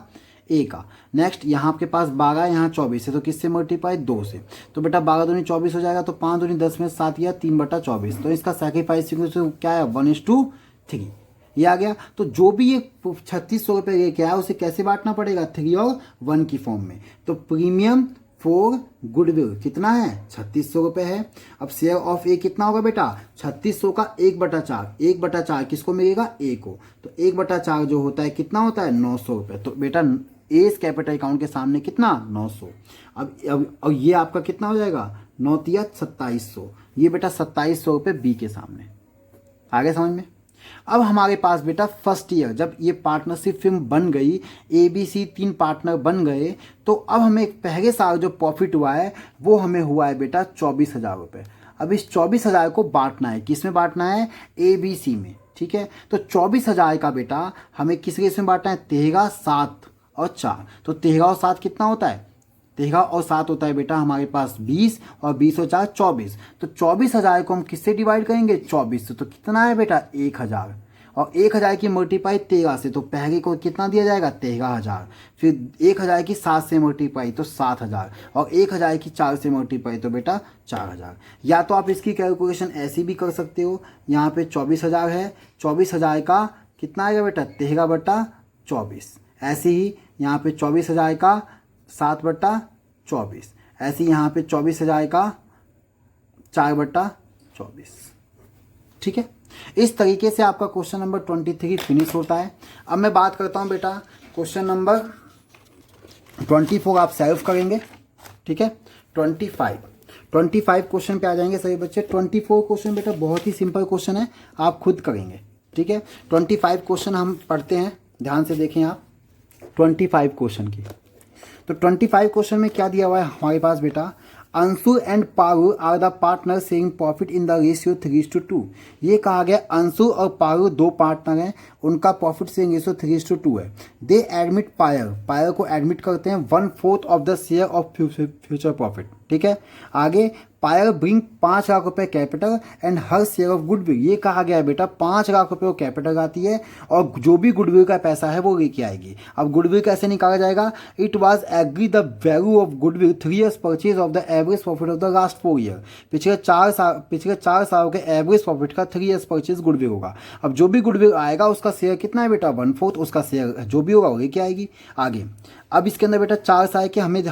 ए का। नेक्स्ट यहाँ आपके पास 12 यहाँ 24 है, तो किससे मल्टीप्लाई 2 से, तो बेटा 12 दूनी 24 हो जाएगा, तो 5 दूनी 10 में 7 या 3/24, तो इसका सैक्रिफाइसिंग क्या है 1:3, ये आ गया। तो जो भी ये 3600 रुपये लेके आया उसे कैसे बांटना पड़ेगा 3 और 1 की फॉर्म में। तो प्रीमियम फॉर गुडविल कितना है 3600 रुपये है। अब शेयर ऑफ ए कितना होगा बेटा 3600 का 1/4, 1/4 किसको मिलेगा ए को, तो 1/4 जो होता है कितना होता है 900 रुपये। तो बेटा एस कैपिटल अकाउंट के सामने कितना 900। अब ये आपका कितना हो जाएगा 9 तिया 2700, ये बेटा 2700 रुपये बी के सामने। आगे समझ में। अब हमारे पास बेटा फर्स्ट ईयर जब ये पार्टनरशिप फिल्म बन गई, ए बी सी 3 पार्टनर बन गए, तो अब हमें पहले साल जो प्रॉफिट हुआ है वो हमें हुआ है बेटा 24,000 रुपये। अब इस 24,000 को बांटना है, किस में बांटना है ए बी सी में, ठीक है। तो 24,000 का बेटा हमें किस केस में बांटना है 13, 7 और 4, तो 13 और 7 कितना होता है 13 और 7 होता है बेटा हमारे पास 20 और 20 और 4 24। तो 24,000 को हम किससे डिवाइड करेंगे 24 से, तो कितना है बेटा 1,000 और 1,000 की मल्टीप्लाई 13 से, तो पहले को कितना दिया जाएगा 13,000, फिर 1,000 की 7 से मल्टीप्लाई तो 7,000 और 1,000 की 4 से मल्टीप्लाई तो बेटा 4,000। या तो आप इसकी कैलकुलेशन ऐसी भी कर सकते हो, यहाँ पे 24,000 है, 24,000 का कितना आएगा बेटा 13/24, ऐसे ही यहाँ पे 24,000 का 7/24, ऐसे यहाँ पे 24,000 का 4/24, ठीक है। इस तरीके से आपका क्वेश्चन नंबर 23 फिनिश होता है। अब मैं बात करता हूँ बेटा क्वेश्चन नंबर 24 आप सॉल्व करेंगे, ठीक है। 25 क्वेश्चन पे आ जाएंगे सभी बच्चे। 24 क्वेश्चन बेटा बहुत ही सिंपल क्वेश्चन है, आप खुद करेंगे, ठीक है। 25 क्वेश्चन हम पढ़ते हैं, ध्यान से देखें आप 25 क्वेश्चन की। तो 25 क्वेश्चन में क्या दिया हुआ है हमारे पास बेटा, Anshu and Paru are the partner sharing profit in the ratio 3:2। ये कहा गया अंशु और पारू दो पार्टनर हैं, उनका प्रॉफिट शेयरिंग रेशियो 3:2 है। दे एडमिट पायर को एडमिट करते हैं 1/4 of the share of future profit. ठीक है, आगे पायर ब्रिंग 5 लाख रुपए capital and her share of goodwill. ये कहा गया है बेटा 5 लाख रुपए वो कैपिटल आती है और जो भी गुडविल का पैसा है वो लेके आएगी। अब गुडविल कैसे निकाला जाएगा? It was agree the value of goodwill 3 years purchase of the average profit of the last 4 year। पिछले 4 साल के एवरेज प्रॉफिट का 3 years परचेज गुडविल होगा। अब जो भी गुडविल आएगा उसका शेयर कितना है बेटा? 1/4। उसका शेयर जो भी होगा वो लेके आएगी। आगे अब इसके अंदर बेटा 4 साल के हमें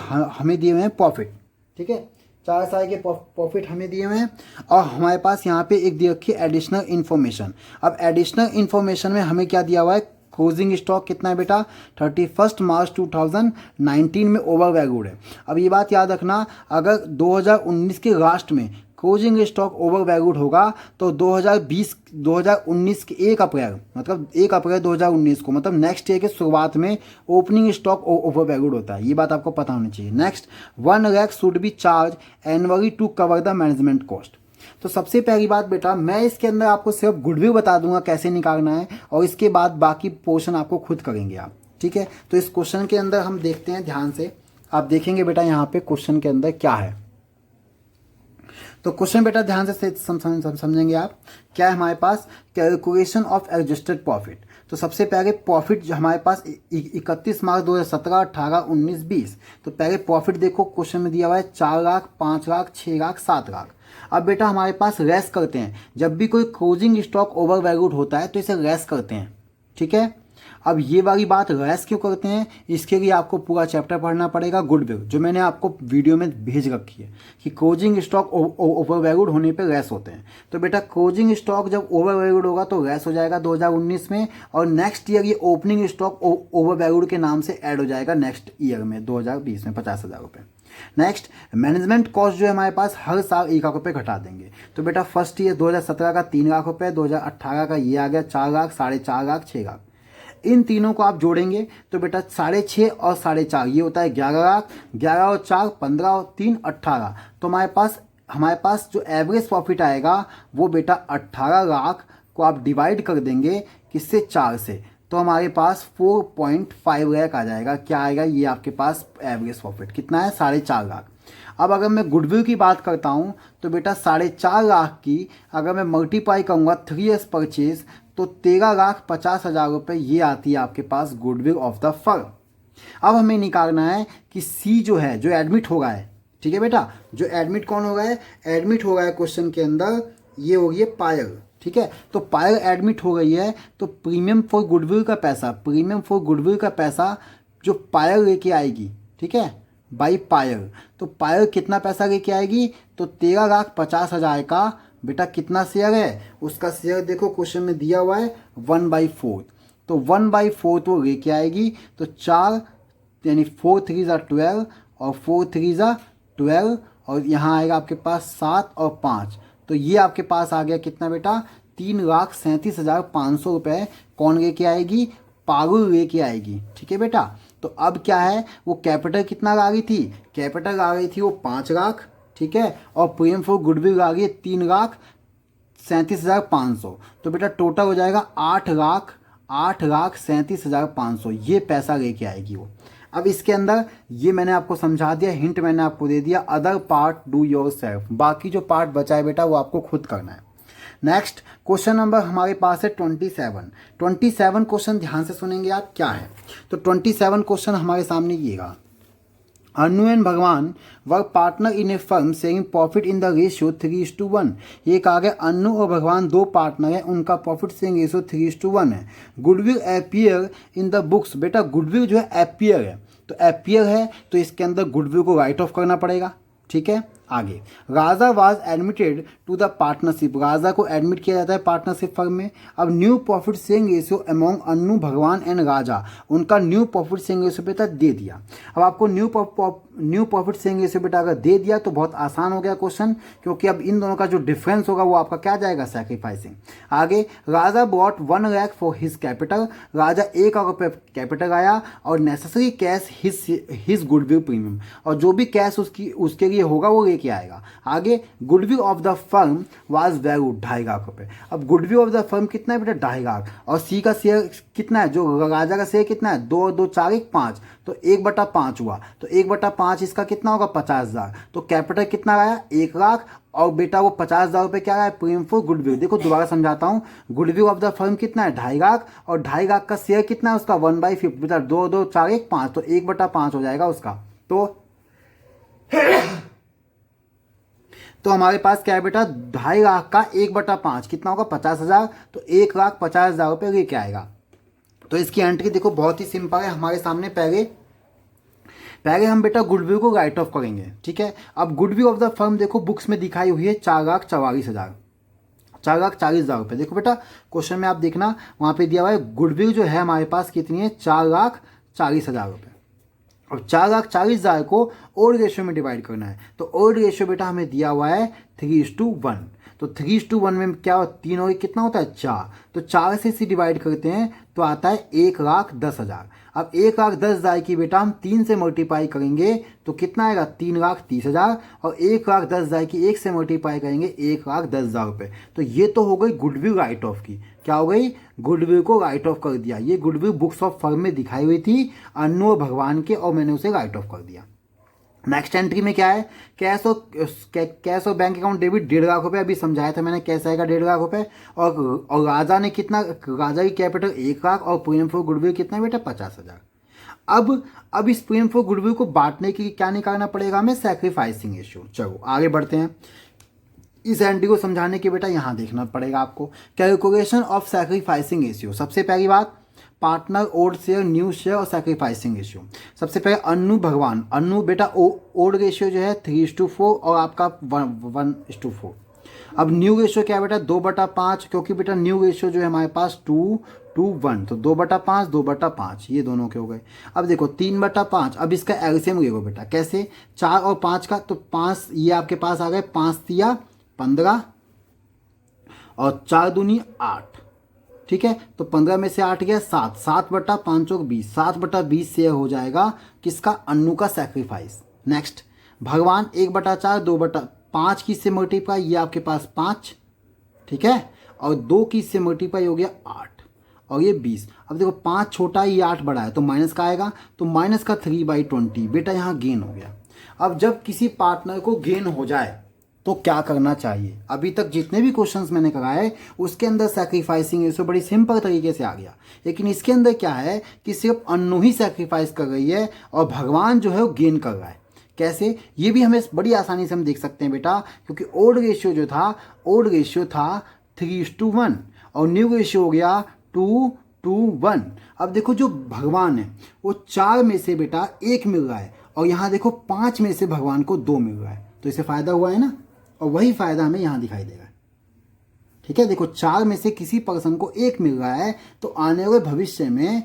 दिए हुए हैं प्रॉफिट। ठीक है, 4 साल के प्रॉफिट हमें दिए हुए हैं और हमारे पास यहाँ पे एक दे रखी है एडिशनल इन्फॉर्मेशन। अब एडिशनल इन्फॉर्मेशन में हमें क्या दिया हुआ है? क्लोजिंग स्टॉक कितना है बेटा? 31 मार्च 2019 में ओवर वैल्यूड है। अब ये बात याद रखना, अगर 2019 के लास्ट में क्लोजिंग स्टॉक ओवर वैल्यूड होगा तो 2019 के 1 अप्रैल मतलब 1 अप्रैल 2019 को मतलब नेक्स्ट ईयर के शुरुआत में ओपनिंग स्टॉक ओवर वैल्यूड होता है। ये बात आपको पता होनी चाहिए। Next 1 lakh should be charge annually to cover the management cost. तो सबसे पहली बात बेटा, मैं इसके अंदर आपको सिर्फ गुडविल बता दूंगा कैसे निकालना है और इसके बाद बाकी पोर्शन आपको खुद करेंगे आप। ठीक है, तो इस क्वेश्चन के अंदर हम देखते हैं ध्यान से। आप देखेंगे बेटा यहाँ पे क्वेश्चन के अंदर क्या है। तो क्वेश्चन बेटा ध्यान से समझेंगे आप। क्या है हमारे पास? Calculation of adjusted profit. तो सबसे पहले प्रॉफिट जो हमारे पास 31 मार्च 2017, 18, 19, 20। तो पहले प्रॉफिट देखो क्वेश्चन में दिया हुआ है 4 लाख, 5 लाख, 6 लाख, 7 लाख। अब बेटा हमारे पास रेस करते हैं, जब भी कोई क्लोजिंग स्टॉक ओवर वैल्यूड होता है तो इसे रेस करते हैं। ठीक है, अब ये वाली बात रेस क्यों करते हैं? इसके लिए आपको पूरा चैप्टर पढ़ना पड़ेगा गुडविल, जो मैंने आपको वीडियो में भेज रखी है कि क्लोजिंग स्टॉक ओवर वैल्यूड होने पे रेस होते हैं। तो बेटा क्लोजिंग स्टॉक जब ओवर वैल्यूड होगा तो रेस हो जाएगा 2019 में और नेक्स्ट ईयर ये ओपनिंग स्टॉक ओवर वैल्यूड के नाम से ऐड हो जाएगा नेक्स्ट ईयर में 2020 में 50,000 रुपये। नेक्स्ट मैनेजमेंट कॉस्ट जो है हमारे पास हर साल 1 लाख रुपये घटा देंगे। तो बेटा फर्स्ट ईयर 2017 का 3 लाख रुपये, 2018 का ये आ गया 4 लाख, 4.5 लाख, 6 लाख। इन तीनों को आप जोड़ेंगे तो बेटा 6.5 और 4.5 ये होता है 11 लाख। 11 और 4 15 और 3 18। तो हमारे पास जो एवरेज प्रॉफिट आएगा वो बेटा 18 लाख को आप डिवाइड कर देंगे किससे? 4 से। तो हमारे पास 4.5 लाख आ जाएगा। क्या आएगा? ये आपके पास एवरेज प्रॉफिट कितना है? 4.5 लाख। अब अगर मैं गुडविल की बात करता हूँ तो बेटा 4.5 लाख की अगर मैं मल्टीप्लाई करूँगा 3 years परचेज तो 13,50,000 रुपये ये आती है आपके पास गुडविल ऑफ द फर्म। अब हमें निकालना है कि सी जो है जो एडमिट हो गया है। ठीक है बेटा, जो एडमिट कौन हो गया है? एडमिट हो गया है क्वेश्चन के अंदर, ये हो गई है पायर। ठीक है, तो पायर एडमिट हो गई है तो प्रीमियम फॉर गुडविल का पैसा जो पायर लेके आएगी, ठीक है, बाई पायर। तो पायर कितना पैसा लेके आएगी? तो 13,50,000 का बेटा कितना शेयर है? उसका शेयर देखो क्वेश्चन में दिया हुआ है 1/4। तो 1/4 वो लेके आएगी। तो 4 यानी 4 3 12 और 4 3 12 और यहाँ आएगा आपके पास 7 और 5। तो ये आपके पास आ गया कितना बेटा? 3,37,500 रुपये कौन लेके आएगी? पारुल लेके आएगी। ठीक है बेटा, तो अब क्या है? वो कैपिटल कितना आ गई थी? कैपिटल आ गई थी वो 5 लाख। ठीक है, और प्रीमियम फॉर गुडविल आ गई 3,37,500। तो बेटा टोटल हो जाएगा 8,37,500 ये पैसा लेके आएगी वो। अब इसके अंदर ये मैंने आपको समझा दिया, हिंट मैंने आपको दे दिया। Other part do your self, बाकी जो पार्ट बचा है बेटा वो आपको खुद करना है। नेक्स्ट क्वेश्चन नंबर हमारे पास है 27 क्वेश्चन ध्यान से सुनेंगे आप क्या है। तो 27 क्वेश्चन हमारे सामने येगा। अन्नू एंड भगवान work partner in a firm sharing profit in the ratio 3:1। ये कहा गया अन्नू और भगवान दो पार्टनर हैं, उनका प्रॉफिट शेयरिंग रेशियो 3:1 है। Goodwill appear in the books. बेटा गुडविल जो है अपीयर है, तो अपीयर है तो इसके अंदर गुडविल को राइट ऑफ करना पड़ेगा। ठीक है, आगे Raja was admitted to the partnership. Raja को एडमिट किया जाता है पार्टनरशिप फर्म में। अब new profit sharing ratio among Annu Bhagwan and राजा, उनका न्यू प्रॉफिट शेयरिंग रेशियो पे तक दे दिया। अब आपको new new profit sharing ratio बेटा अगर दे दिया तो बहुत आसान हो गया क्वेश्चन, क्योंकि अब इन दोनों का जो डिफरेंस होगा वो आपका क्या जाएगा, सैक्रिफाइसिंग। आगे Raja brought 1 lakh for his capital, Raja 1 lakh रुपये कैपिटल आया और necessary cash his goodwill premium, और जो भी कैश उसके लिए होगा वो लेके आएगा। आगे goodwill of the firm was value 2.5 lakh रुपये। अब गुडविल ऑफ द फर्म कितना है बेटा, 2.5 लाख, और सी का शेयर कितना है, जो राजा का शेयर कितना है, 2 2 4 1 5, तो 1/5 हुआ, तो 1/5 इसका कितना होगा, 50,000। तो कैपिटल कितना आया, 1 लाख, और बेटा वो 50,000 रुपये क्या है, प्रीमियम फॉर गुडविल। देखो दोबारा समझाता हूँ, गुडविल ऑफ द फर्म कितना है, 2.5 लाख, और 2.5 लाख का शेयर कितना है उसका, 1/5 बेटा, 2 2 4 1 5, तो 1/5 हो जाएगा उसका। तो हमारे पास क्या है बेटा, 2.5 लाख का 1/5 कितना होगा, 50,000, तो 1,50,000 रुपये लेके आएगा। तो इसकी एंट्री देखो बहुत ही सिंपल है हमारे सामने। पहले हम बेटा गुडविल को राइट ऑफ करेंगे, ठीक है। अब गुडविल ऑफ द फर्म देखो बुक्स में दिखाई हुई है 4,44,000, 4,40,000 रुपये। देखो बेटा क्वेश्चन में आप देखना वहाँ पे दिया हुआ है गुडविल जो है हमारे पास कितनी है, 4,40,000 रुपये। और 4,40,000 को ओल्ड रेशियो में डिवाइड करना है, तो ओल्ड रेशियो बेटा हमें दिया हुआ है 3:1। तो 3:1 में क्या हो, 3 और कितना होता है, 4, तो 4 से इसे डिवाइड करते हैं तो आता है 1,10,000। अब 1,10,000 की बेटा हम 3 से मल्टीप्लाई करेंगे तो कितना आएगा, 3,30,000, और 1,10,000 की 1 से मल्टीप्लाई करेंगे 1,10,000 रुपये। तो ये तो हो गई गुडविल राइट ऑफ की, क्या हो गई, गुडविल को राइट ऑफ कर दिया। ये गुडविल बुक्स ऑफ फर्म में दिखाई हुई थी अन्नू और भगवान के, और मैंने उसे राइट ऑफ कर दिया। नेक्स्ट एंट्री में क्या है, कैश और बैंक अकाउंट डेबिट 1.5 लाख रुपये, अभी समझाया था मैंने कैसे आएगा 1.5 लाख रुपये, और राजा ने कितना, राजा की कैपिटल 1 लाख, और प्रीमियम फॉर गुडविल कितना बेटा, 50,000। अब इस प्रीमियम फॉर गुडविल को बांटने के लिए क्या निकालना पड़ेगा हमें, सैक्रिफाइसिंग रेशियो। चलो आगे बढ़ते हैं। इस एंट्री को समझाने के बेटा यहाँ देखना पड़ेगा आपको, कैलकुलेशन ऑफ सैक्रिफाइसिंग रेशियो। सबसे पहली बात, partner, old share, new share और सैक्रिफाइसिंग रेशियो। सबसे पहले अन्नू भगवान, अन्नू बेटा ओल्ड रेशियो जो है 3:4 और आपका 1:4। अब न्यू रेशियो क्या है बेटा, 2/5, क्योंकि बेटा न्यू रेशियो जो है हमारे पास 2:1, तो 2/5 2/5 ये दोनों के हो गए। अब देखो 3/5, अब इसका एलसीएम ले लो बेटा, कैसे, 4 और 5 का, तो 5 ये आपके पास आ गए, 5 तिया 15 और 4 दूनी 8, ठीक है। तो 15 में से 8 गया 7, 7/5 और 20, 7/20 से हो जाएगा किसका, अन्नू का सैक्रिफाइस। नेक्स्ट भगवान 1/4, 2/5 की से मल्टीप्लाई, ये आपके पास 5, ठीक है, और 2 की से मल्टीप्लाई हो गया 8, और ये 20। अब देखो 5 छोटा है, ये 8 बड़ा है, तो माइनस का आएगा, तो माइनस का 3/20 बेटा यहाँ गेन हो गया। अब जब किसी पार्टनर को गेन हो जाए तो क्या करना चाहिए, अभी तक जितने भी क्वेश्चंस मैंने कराए उसके अंदर सैक्रिफाइसिंग रेशियो बड़ी सिंपल तरीके से आ गया, लेकिन इसके अंदर क्या है कि सिर्फ अन्नू ही सैक्रिफाइस कर रही है और भगवान जो है वो गेन कर रहा है। कैसे, ये भी हमें बड़ी आसानी से हम देख सकते हैं बेटा, क्योंकि ओल्ड रेशियो था 3:1 और न्यू रेशियो हो गया 2:1। अब देखो जो भगवान है वो 4 में से बेटा 1 मिल रहा है, और यहाँ देखो 5 में से भगवान को 2 मिल रहा है, तो इसे फायदा हुआ है ना, और वही फायदा हमें यहाँ दिखाई देगा, ठीक है। देखो 4 में से किसी पर्सन को 1 मिल रहा है, तो आने वाले भविष्य में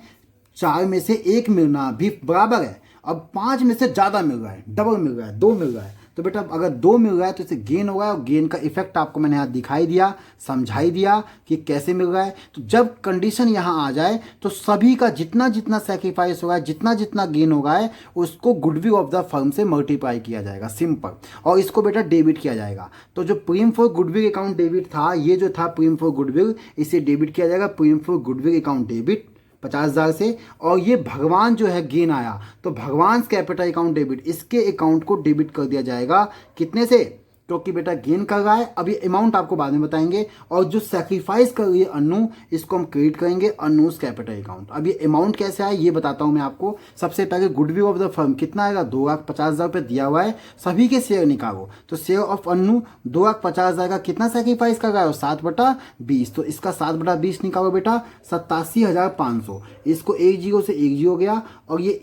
4 में से 1 मिलना भी बराबर है, अब 5 में से ज़्यादा मिल रहा है, डबल मिल रहा है, 2 मिल रहा है, तो बेटा अगर 2 मिल रहा है तो इसे गेन होगा, और गेन का इफेक्ट आपको मैंने यहाँ दिखाई दिया, समझाई दिया कि कैसे मिल रहा है। तो जब कंडीशन यहाँ आ जाए तो सभी का जितना जितना सैक्रिफाइस होगा, जितना जितना गेन होगा है, उसको गुडविल ऑफ द फर्म से मल्टीप्लाई किया जाएगा, सिंपल, और इसको बेटा डेबिट किया जाएगा। तो जो premium for goodwill account debit था, ये जो था प्रीमियम फॉर गुडविल, इसे डेबिट किया जाएगा, premium for goodwill account debit 50,000 से, और ये भगवान जो है गेन आया तो भगवान कैपिटल अकाउंट डेबिट, इसके अकाउंट को डेबिट कर दिया जाएगा कितने से, क्योंकि बेटा गेन कर रहा है। अब ये अमाउंट आपको बाद में बताएंगे, और जो सैक्रिफाइस कर रही है अन्नू, इसको हम क्रेडिट करेंगे अन्नूज कैपिटल अकाउंट। अब ये अमाउंट कैसे आया ये बताता हूँ मैं आपको। सबसे पहले गुडविल ऑफ द फर्म कितना आएगा, 2,50,000 रुपये दिया हुआ है, सभी के शेयर निकालो, तो शेयर ऑफ अन्नू 2,50,000 का कितना सैक्रिफाइस कर रहा है, 7/20, तो इसका 7/20 निकालो बेटा, 87,500, इसको 1 जीरो से 1 जीरो गया, और ये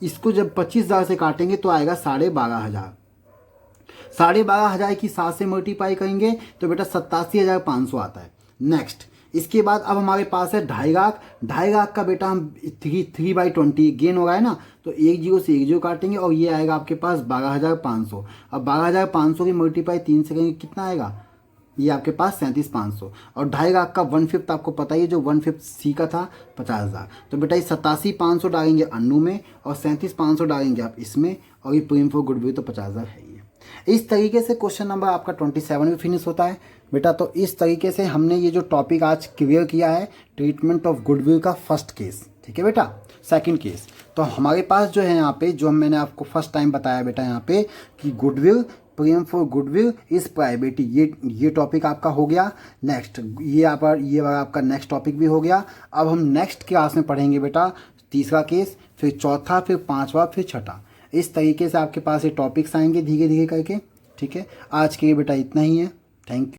इसको जब 25,000 से काटेंगे तो आएगा 12,500, 12,500 की 7 से मल्टीप्लाई करेंगे तो बेटा 87,500 आता है। नेक्स्ट इसके बाद अब हमारे पास है 2.5 लाख का बेटा हम 3/20 गेन हो रहा है ना, तो एक जीरो से एक जीरो काटेंगे और ये आएगा आपके पास 12,500। अब 12,500 की मल्टीप्लाई 3 से करेंगे कितना आएगा, ये आपके पास 37,500। और 2.5 लाख का 1/5 आपको पता ही है, जो 1/5 सी का था 50,000। तो बेटा ये 87,500 डालेंगे अन्नू में और 37,500 डालेंगे आप इसमें, और ये प्रीमियम फॉर गुडविल तो 50,000 है ही है। इस तरीके से क्वेश्चन नंबर आपका 27 भी फिनिश होता है बेटा। तो इस तरीके से हमने ये जो टॉपिक आज क्लियर किया है ट्रीटमेंट ऑफ गुडविल का फर्स्ट केस, ठीक है बेटा। सेकंड केस तो हमारे पास जो है यहाँ पे, जो मैंने आपको फर्स्ट टाइम बताया बेटा यहाँ पे कि goodwill, premium for goodwill is privately, ये टॉपिक आपका हो गया। नेक्स्ट ये आपका नेक्स्ट टॉपिक भी हो गया। अब हम नेक्स्ट क्लास में पढ़ेंगे बेटा तीसरा केस, फिर चौथा, फिर पांचवा, फिर छठा। इस तरीके से आपके पास ये टॉपिक्स आएंगे धीरे धीरे करके, ठीक है। आज के लिए बेटा इतना ही है। Thank you.